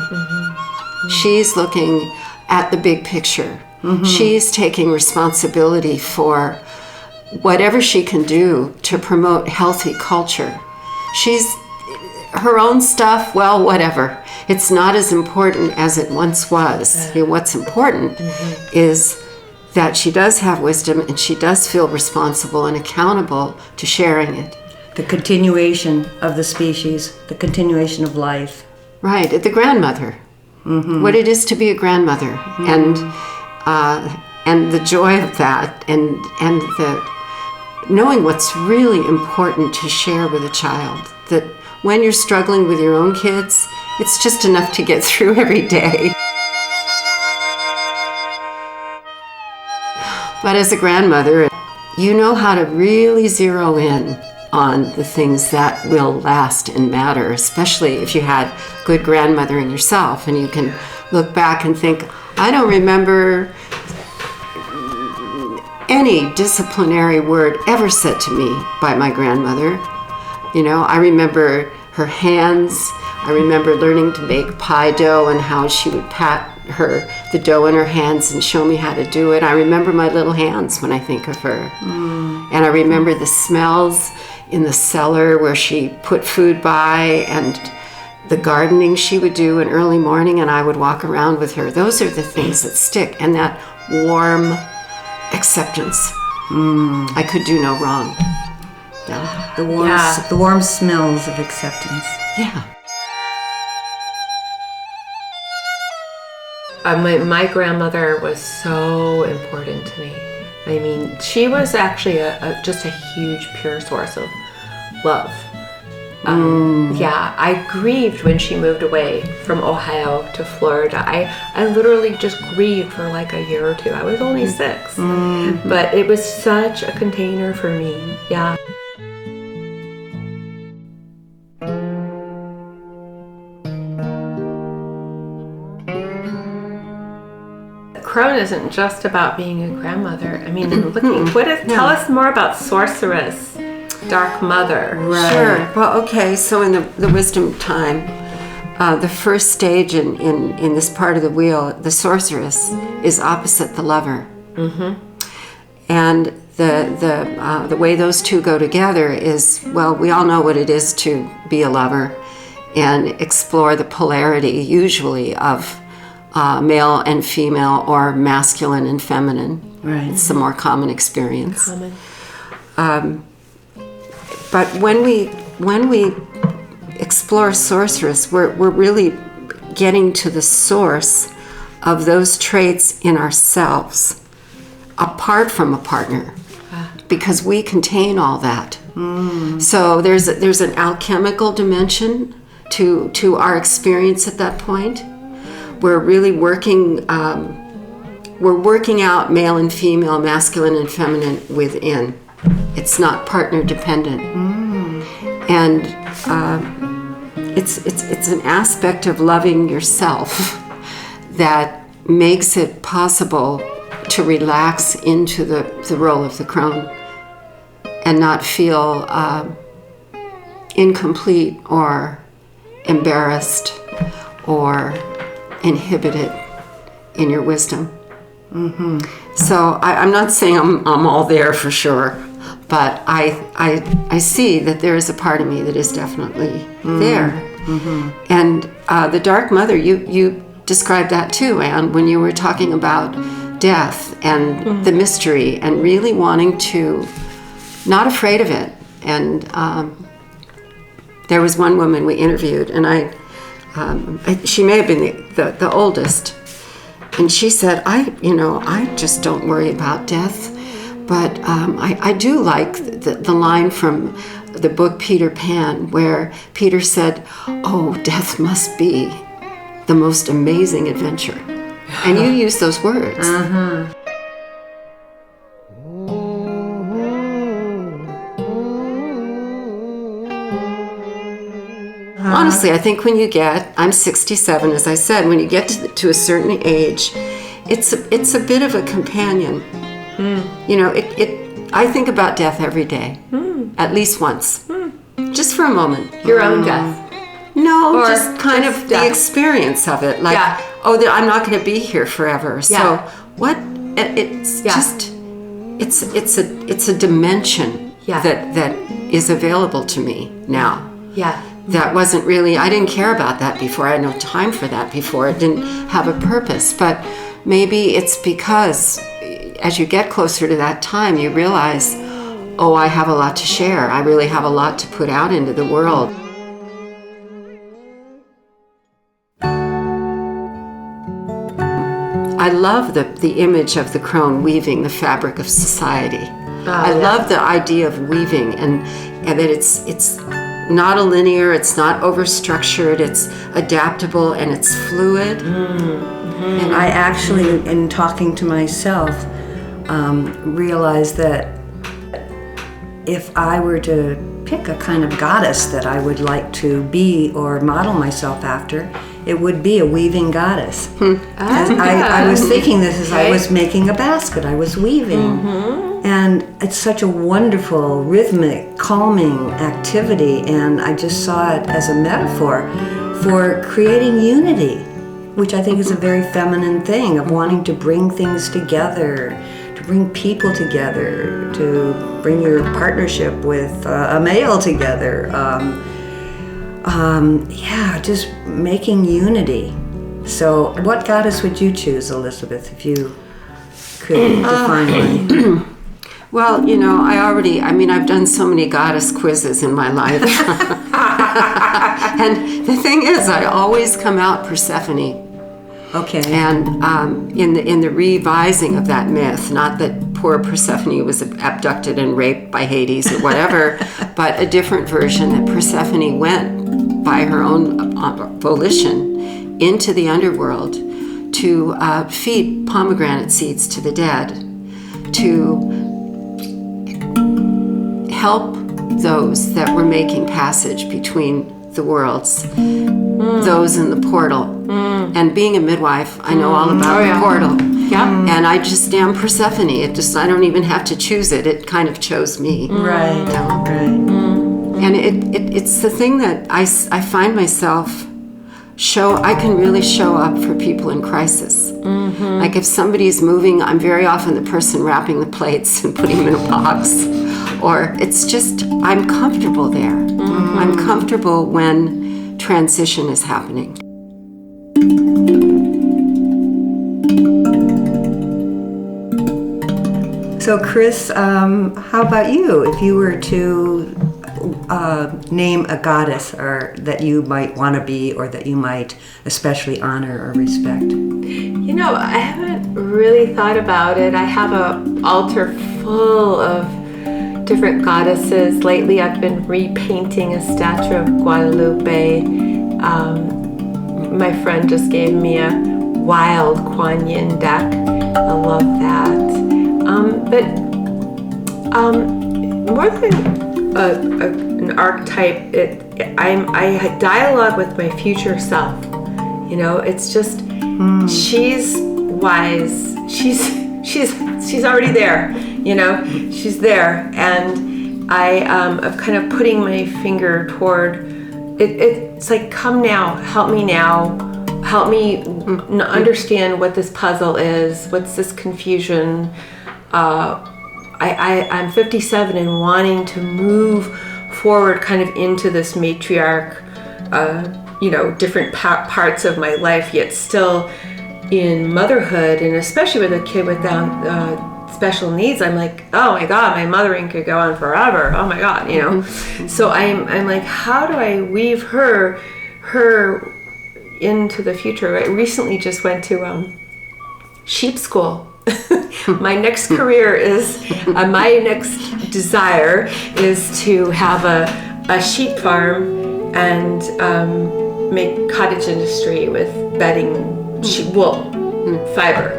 She's looking at the big picture. She's taking responsibility for whatever she can do to promote healthy culture. She's her own stuff, well, whatever. It's not as important as it once was. You know, what's important is that she does have wisdom and she does feel responsible and accountable to sharing it. The continuation of the species, the continuation of life. Right, the grandmother. What it is to be a grandmother, and the joy of that, and the knowing what's really important to share with a child. That when you're struggling with your own kids, it's just enough to get through every day. But as a grandmother, you know how to really zero in on the things that will last and matter, especially if you had good grandmothering yourself, and you can look back and think, I don't remember any disciplinary word ever said to me by my grandmother. You know, I remember her hands. I remember learning to make pie dough and how she would pat the dough in her hands and show me how to do it. I remember my little hands when I think of her. And I remember the smells in the cellar where she put food by, and the gardening she would do in early morning, and I would walk around with her. Those are the things that stick, and that warm acceptance. I could do no wrong. Yeah. The warm smells of acceptance. Yeah. My grandmother was so important to me. I mean, she was actually just a huge, pure source of love. Yeah, I grieved when she moved away from Ohio to Florida. I literally just grieved for like a year or two. I was only 6, but it was such a container for me. Yeah. Crone isn't just about being a grandmother. I mean, tell us more about sorceress, dark mother. Right. Sure. Well, okay. So in the wisdom time, the first stage in this part of the wheel, the sorceress is opposite the lover, and the way those two go together is, well, we all know what it is to be a lover, and explore the polarity usually of male and female, or masculine and feminine. Right. It's a more common experience. But when we explore sorceress, we're really getting to the source of those traits in ourselves, apart from a partner, because we contain all that. So there's an alchemical dimension to our experience at that point. We're really working out male and female, masculine and feminine within. It's not partner dependent. And it's an aspect of loving yourself that makes it possible to relax into the role of the crone and not feel incomplete or embarrassed or inhibited in your wisdom. So I'm not saying I'm all there for sure, but I see that there is a part of me that is definitely there. And the dark mother, you described that too, Anne, when you were talking about death and the mystery, and really wanting to, not afraid of it. And there was one woman we interviewed, and she may have been the oldest, and she said, I just don't worry about death, but I do like the line from the book Peter Pan, where Peter said, "Oh, death must be the most amazing adventure," and you use those words. Honestly, I think I'm 67, as I said, when you get to a certain age, it's a bit of a companion You know, I think about death every day, at least once, just for a moment. Your own death. No, Or just kind just of death. the experience of it. Like, Yeah. I'm not going to be here forever. So Yeah. what? It's Yeah. just, it's a dimension Yeah. that is available to me now. Yeah. That wasn't really, I didn't care about that before. I had no time for that before. It didn't have a purpose. But maybe it's because as you get closer to that time, you realize, oh, I have a lot to share. I really have a lot to put out into the world. I love the image of the crone weaving the fabric of society. I love the idea of weaving and that it's not a linear, it's not overstructured, it's adaptable and it's fluid. And I actually, in talking to myself, realized that if I were to pick a kind of goddess that I would like to be or model myself after, it would be a weaving goddess. I was thinking this as I was making a basket. I was weaving. And it's such a wonderful, rhythmic, calming activity. And I just saw it as a metaphor for creating unity, which I think is a very feminine thing, of wanting to bring things together, to bring people together, to bring your partnership with a male together. Just making unity. So what goddess would you choose, Elizabeth, if you could define one? Well, you know, I've done so many goddess quizzes in my life. And the thing is, I always come out Persephone. Okay. And in the revising of that myth, not that poor Persephone was abducted and raped by Hades or whatever, but a different version that Persephone went by her own volition into the underworld to feed pomegranate seeds to the dead, to help those that were making passage between the worlds, those in the portal. And being a midwife, I know all about the portal. And I just am Persephone. I don't even have to choose it. It kind of chose me. Right. You know? Right. And it's the thing that I find myself I can really show up for people in crisis. Like if somebody's moving, I'm very often the person wrapping the plates and putting them in a box. Or it's just, I'm comfortable there. I'm comfortable when transition is happening. So Chris, how about you? If you were to name a goddess or that you might want to be or that you might especially honor or respect? You know, I haven't really thought about it. I have an altar full of different goddesses. Lately I've been repainting a statue of Guadalupe. My friend just gave me a wild Kuan Yin deck. I love that. But more than an archetype, I dialogue with my future self. You know, it's just she's wise. She's already there. You know, she's there, and I'm kind of putting my finger toward it. It's like, come now, help me now, help me understand what this puzzle is. What's this confusion? I'm 57 and wanting to move forward kind of into this matriarch, different parts of my life, yet still in motherhood, and especially with a kid without special needs. I'm like, oh my God, my mothering could go on forever. Oh my God, you know. So I'm like, how do I weave her into the future? I recently just went to sheep school. My next career is, my next desire is to have a sheep farm and make cottage industry with bedding sheep wool fiber.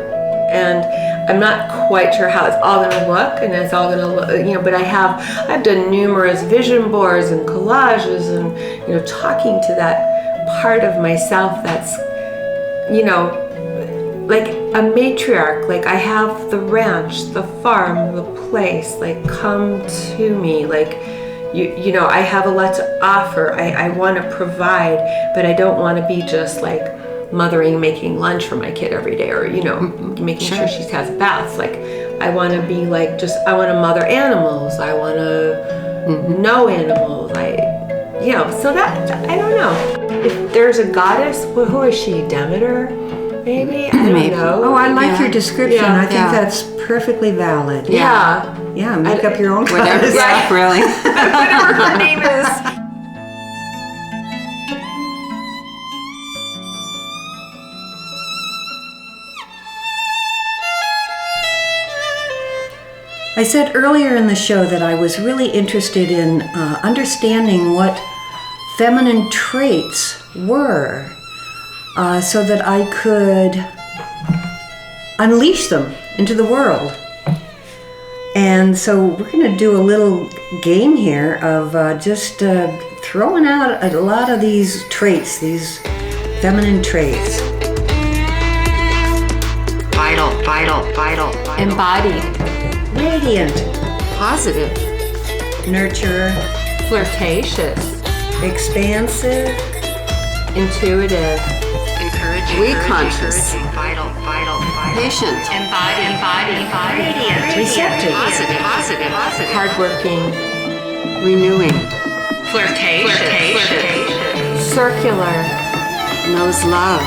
And I'm not quite sure how it's all going to look, and it's all going to look, but I've done numerous vision boards and collages and, talking to that part of myself that's, like a matriarch. Like, I have the ranch, the farm, the place. Like, come to me. Like, you know, I have a lot to offer. I want to provide, but I don't want to be just like mothering, making lunch for my kid every day, or, you know, making sure she has baths. Like, I want to be like, I want to mother animals. I want to know animals. You know, so that, I don't know. If there's a goddess, well, who is she? Demeter? Maybe? I don't know. Oh, I like your description. Yeah. I think that's perfectly valid. Yeah. Yeah, make up your own Whatever, goddess. yeah, really. Whatever her name is. I said earlier in the show that I was really interested in understanding what feminine traits were so that I could unleash them into the world. And so we're going to do a little game here of just throwing out a lot of these traits, these feminine traits. Vital, vital, vital, vital. Embodied. Radiant, Positive. nurturer, Flirtatious. expansive, Intuitive. Encouraging. We conscious. Vital, vital, vital. Patient. Embodied. receptive, Positive, positive, positive. Hardworking. Renewing. Flirtatious. Circular. Knows love.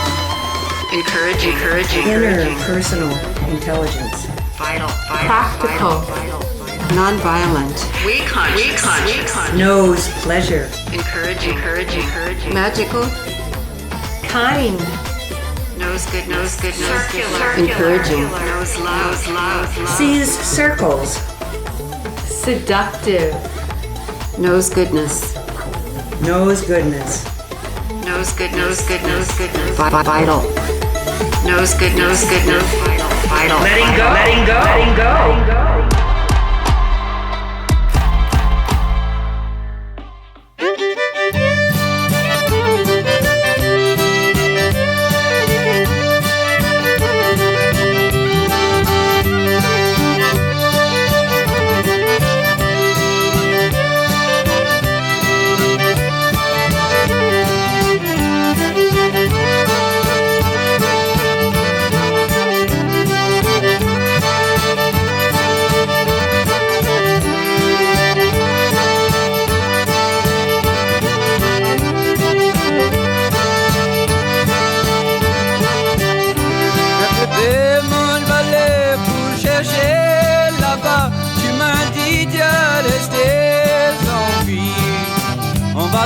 Encouraging, encouraging, interpersonal intelligence, Vital, vital, Practical. vital, vital. Non-violent. We conscious. knows pleasure, Encouraging, encouraging, encouraging. Magical. Kind. Knows good, knows good, knows good. Encouraging. Knows love, love, love. sees circles, Seductive. Knows goodness. knows goodness, Knows good, knows good, knows goodness. Vital. Knows good, knows good, knows vital. Vital. letting go.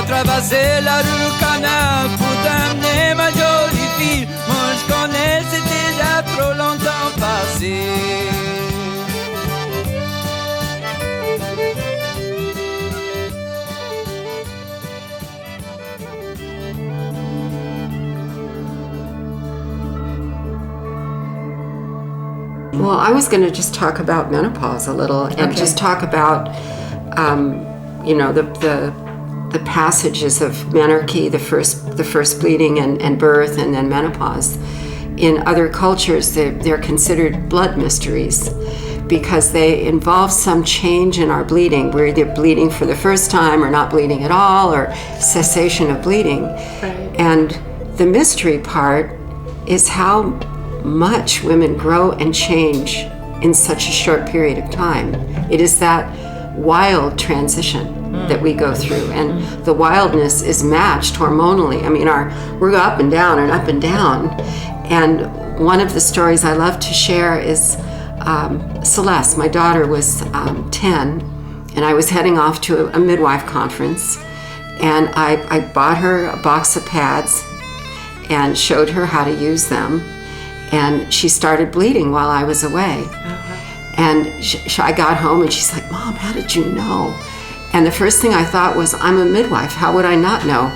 Traverser la rue Canal pour t'amener ma jolie fille. Moi je connais, c'est déjà trop longtemps passé. Well, I was going to just talk about menopause a little and just talk about, you know, the passages of menarche, the first bleeding and birth, and then menopause. In other cultures, they're considered blood mysteries because they involve some change in our bleeding. We're either bleeding for the first time or not bleeding at all, or cessation of bleeding. Right. And the mystery part is how much women grow and change in such a short period of time. It is that wild transition that we go through, and the wildness is matched hormonally. I mean, we're up and down and up and down. And one of the stories I love to share is Celeste. My daughter was 10, and I was heading off to a midwife conference, and I bought her a box of pads and showed her how to use them, and she started bleeding while I was away. And I got home and she's like, "Mom, how did you know?" And the first thing I thought was, I'm a midwife. How would I not know?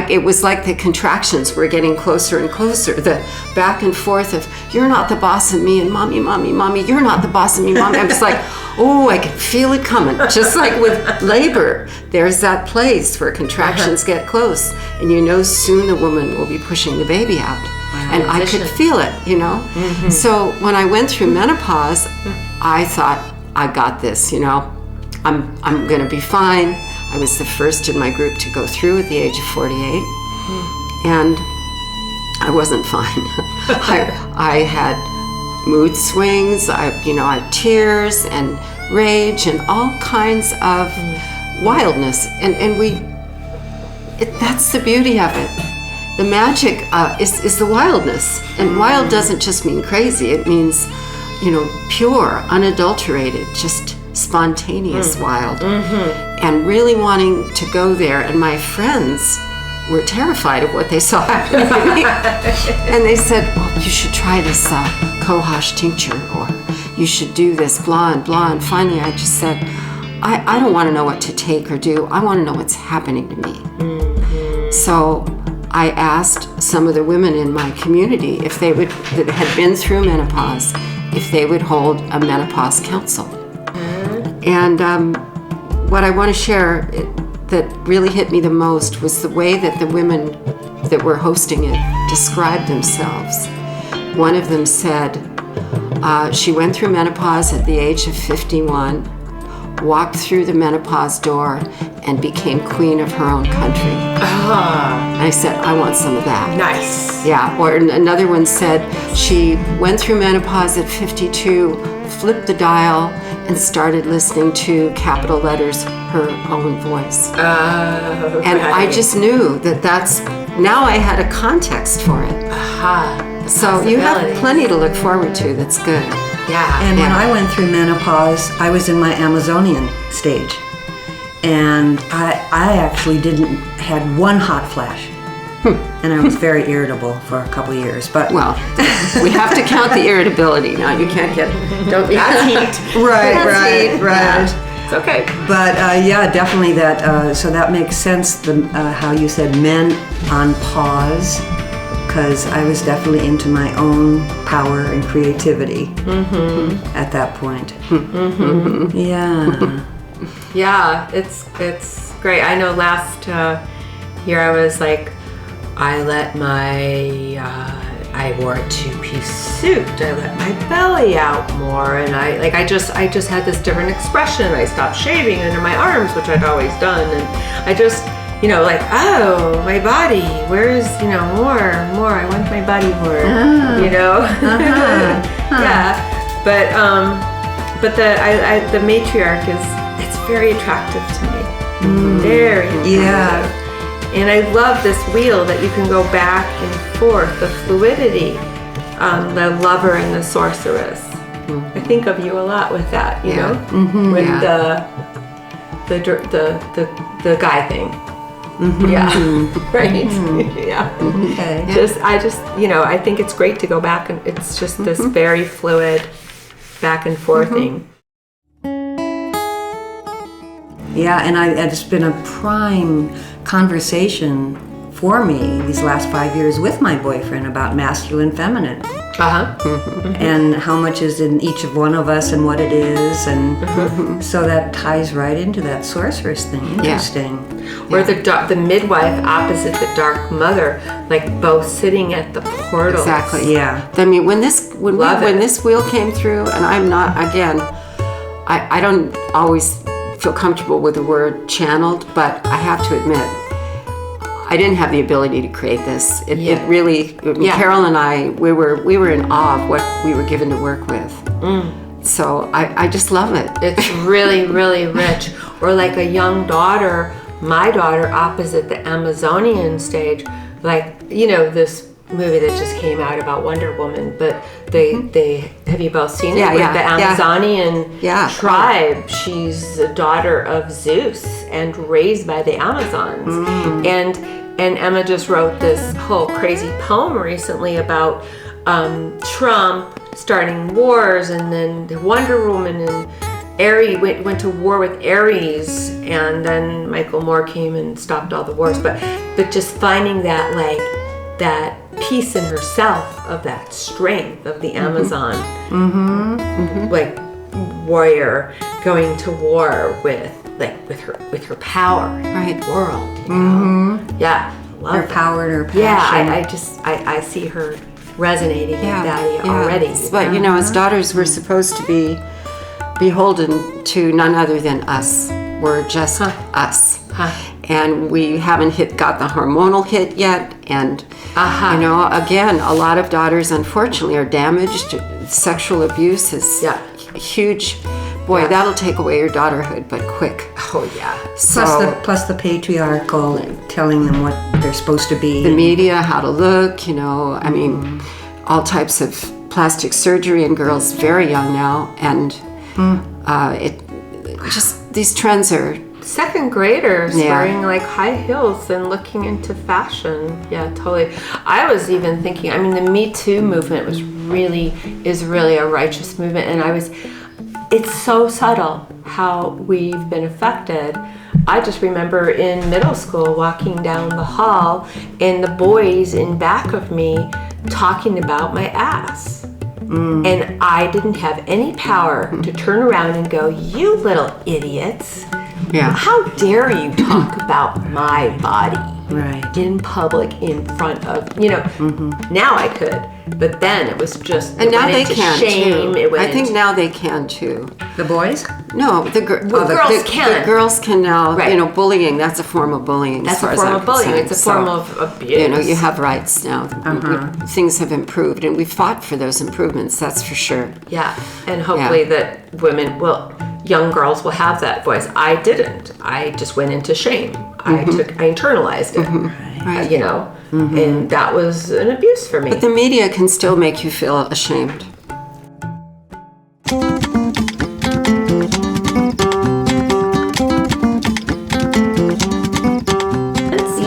It was like the contractions were getting closer and closer. The back and forth of, "You're not the boss of me," and "Mommy, mommy, mommy, you're not the boss of me, mommy." I was like, oh, I can feel it coming. Just like with labor, there's that place where contractions get close, and you know soon the woman will be pushing the baby out. And I could feel it, you know? So when I went through menopause, I thought, I got this, you know? I'm gonna be fine. I was the first in my group to go through at the age of 48. And I wasn't fine. I had mood swings, I had tears and rage and all kinds of wildness. And that's the beauty of it. The magic is the wildness. And wild doesn't just mean crazy. It means, pure, unadulterated, just spontaneous wild. And really wanting to go there. And my friends were terrified of what they saw happening to me. And they said, well, you should try this cohosh tincture, or you should do this blah and blah. And finally I just said, I don't want to know what to take or do. I want to know what's happening to me. So I asked some of the women in my community if they would, that had been through menopause, if they would hold a menopause council. And what I want to share that really hit me the most was the way that the women that were hosting it described themselves. One of them said she went through menopause at the age of 51, walked through the menopause door, and became queen of her own country. And I said, I want some of that. Nice. Yeah, or another one said she went through menopause at 52, flipped the dial, and started listening to capital letters, her own voice. And I just knew that's, now I had a context for it. So you have plenty to look forward to. That's good. Yeah. And when I went through menopause, I was in my Amazonian stage. And I actually had one hot flash. And I was very irritable for a couple years. But well, we have to count the irritability. Now you can't don't be that's heat. Right. Yeah. It's okay. But definitely that. So that makes sense. How you said men on pause, because I was definitely into my own power and creativity at that point. Yeah. Yeah, it's great. I know last year I was like, I wore a two-piece suit. I let my belly out more, and I just had this different expression. I stopped shaving under my arms, which I'd always done, and I just, oh, my body, where's, more. I want my body more, Yeah, but the matriarch it's very attractive to me. Very attractive. And I love this wheel that you can go back and forth, the fluidity, the lover and the sorceress. I think of you a lot with that, you know, with the guy thing. Yeah, right. Yeah. Okay. I think it's great to go back, and it's just this very fluid back and forth thing. Yeah, and it's been a prime conversation for me these last 5 years with my boyfriend about masculine, feminine. And how much is in each of one of us and what it is, and so that ties right into that sorceress thing. Interesting. Or the midwife opposite the dark mother, like both sitting at the portal. Exactly. Yeah. I mean, when this wheel came through, and I'm not, again, I don't always feel comfortable with the word channeled, but I have to admit, I didn't have the ability to create this. It really, Carol and I, we were in awe of what we were given to work with. So I just love it. It's really, really rich. Or like a young daughter, my daughter opposite the Amazonian stage, like, this movie that just came out about Wonder Woman, but they have you both seen it? With the Amazonian tribe. She's a daughter of Zeus and raised by the Amazons. And Emma just wrote this whole crazy poem recently about Trump starting wars, and then the Wonder Woman and Ares went to war with Ares, and then Michael Moore came and stopped all the wars. But just finding that that piece in herself of that strength of the Amazon, like warrior going to war with her power, right? World, you know? Yeah, love her that. power and her passion. Yeah, I see her resonating with Daddy already. But, as daughters, we're supposed to be beholden to none other than us. We're just us. And we haven't got the hormonal hit yet. And, again, a lot of daughters, unfortunately, are damaged. Sexual abuse is huge. Boy, that'll take away your daughterhood, but quick. Oh, yeah. So, Plus the patriarchal telling them what they're supposed to be. The media, how to look, all types of plastic surgery in girls very young now. And these trends are... Second graders wearing like high heels and looking into fashion. Yeah, totally. I was even thinking, the Me Too movement is really a righteous movement. And it's so subtle how we've been affected. I just remember in middle school walking down the hall and the boys in back of me talking about my ass. And I didn't have any power to turn around and go, "You little idiots. How dare you talk about my body in public in front of," Now I could. But then it was just, and now they can shame. too. I think now they can too. The boys? No, the girls can. The girls can now. Bullying. That's a form of bullying. That's a form of bullying. It's a form of abuse. You have rights now. Things have improved, and we fought for those improvements. That's for sure. Yeah, and hopefully that women young girls will have that voice. I didn't. I just went into shame. I internalized it. And that was an abuse for me. But the media can still make you feel ashamed.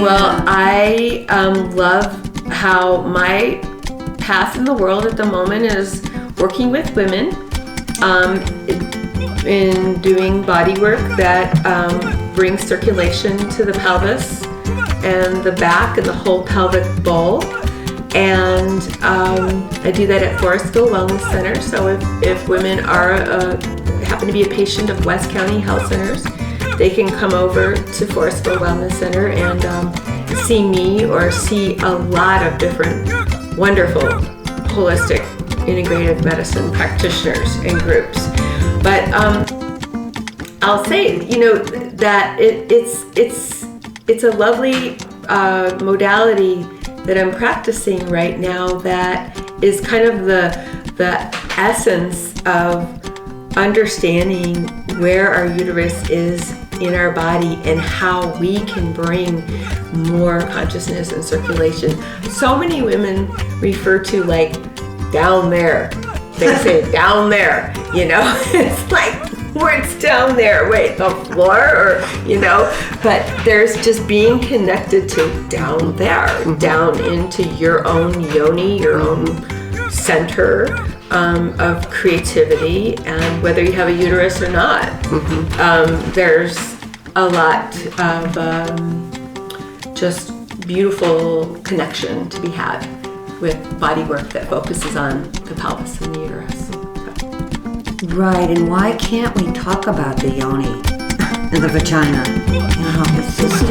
Well, I love how my path in the world at the moment is working with women in doing body work that brings circulation to the pelvis and the back and the whole pelvic bowl. And I do that at Forestville Wellness Center. So if women happen to be a patient of West County Health Centers, they can come over to Forestville Wellness Center and see me or see a lot of different wonderful holistic integrative medicine practitioners and groups. But I'll say, that it's a lovely modality that I'm practicing right now that is kind of the essence of understanding where our uterus is in our body and how we can bring more consciousness and circulation. So many women refer to like down there. They say down there, it's like, where it's down there, wait, the floor, or, but there's just being connected to down there, down into your own yoni, your own center of creativity, and whether you have a uterus or not, there's a lot of just beautiful connection to be had with body work that focuses on the pelvis and the uterus. Right, and why can't we talk about the yoni and the vagina? It's just...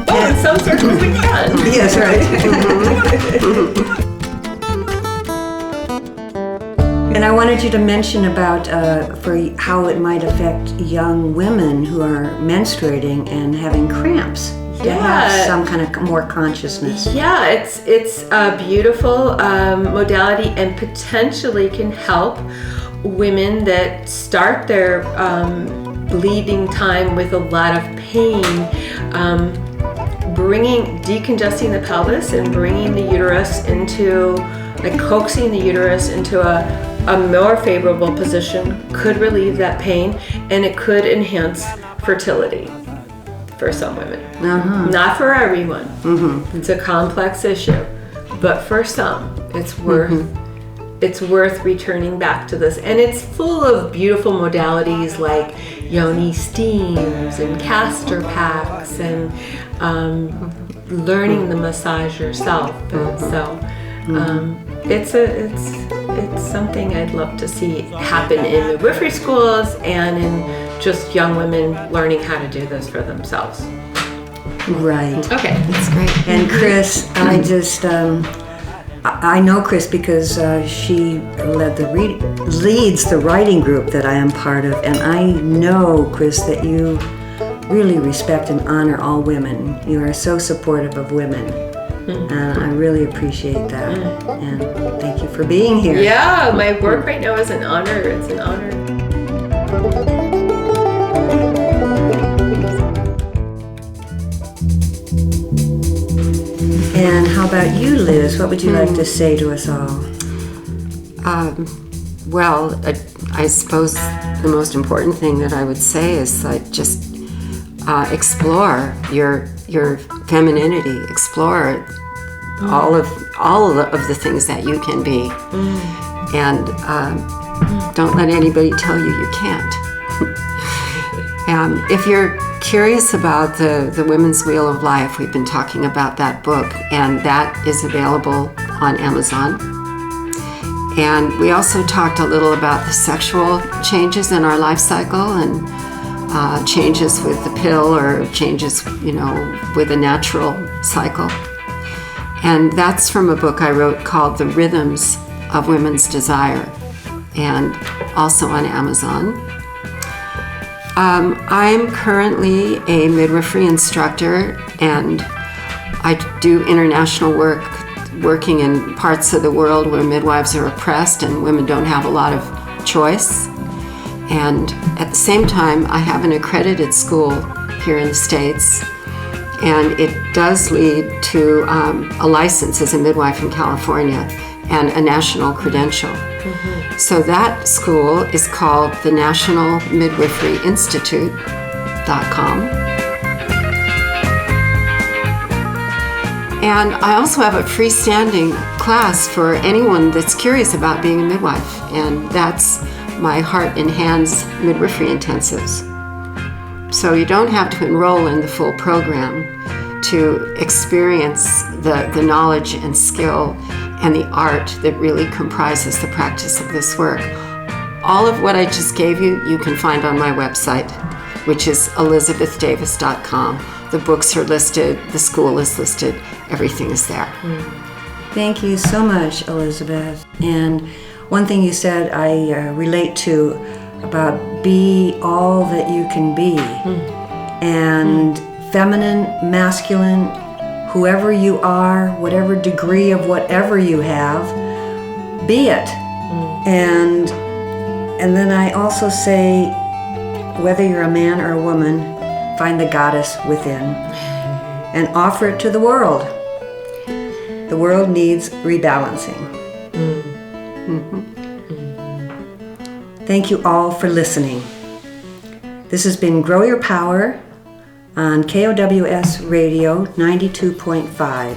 in some circles we can. Yes, right. And I wanted you to mention about for how it might affect young women who are menstruating and having cramps. To have some kind of more consciousness. Yeah, it's a beautiful modality and potentially can help women that start their bleeding time with a lot of pain, decongesting the pelvis and bringing the uterus into, like coaxing the uterus into a more favorable position could relieve that pain, and it could enhance fertility. For some women, not for everyone. It's a complex issue, but for some, it's worth returning back to this. And it's full of beautiful modalities like yoni steams and castor packs and learning the massage yourself. And so it's something I'd love to see happen in midwifery schools and in just young women learning how to do this for themselves. Right. Okay. That's great. And Chris, I know Chris because she leads the writing group that I am part of, and I know, Chris, that you really respect and honor all women. You are so supportive of women, and I really appreciate that. And thank you for being here. Yeah, my work right now is an honor. It's an honor. And how about you, Liz? What would you like to say to us all? Well, I suppose the most important thing that I would say is just explore your femininity. Explore all of the things that you can be, and don't let anybody tell you can't. If you're curious about the Women's Wheel of Life, we've been talking about that book, and that is available on Amazon. And we also talked a little about the sexual changes in our life cycle, and changes with the pill or changes, with a natural cycle. And that's from a book I wrote called The Rhythms of Women's Desire, and also on Amazon. I'm currently a midwifery instructor, and I do international work, working in parts of the world where midwives are oppressed and women don't have a lot of choice. And at the same time, I have an accredited school here in the States, and it does lead to a license as a midwife in California and a national credential. So that school is called the National Midwifery Institute.com. And I also have a freestanding class for anyone that's curious about being a midwife, and that's my Heart and Hands Midwifery Intensives. So you don't have to enroll in the full program to experience the knowledge and skill and the art that really comprises the practice of this work. All of what I just gave you, you can find on my website, which is elizabethdavis.com. The books are listed, the school is listed, everything is there. Thank you so much, Elizabeth. And one thing you said I relate to about be all that you can be. And feminine, masculine, whoever you are, whatever degree of whatever you have, be it. And then I also say, whether you're a man or a woman, find the goddess within and offer it to the world. The world needs rebalancing. Thank you all for listening. This has been Grow Your Power on KOWS Radio 92.5.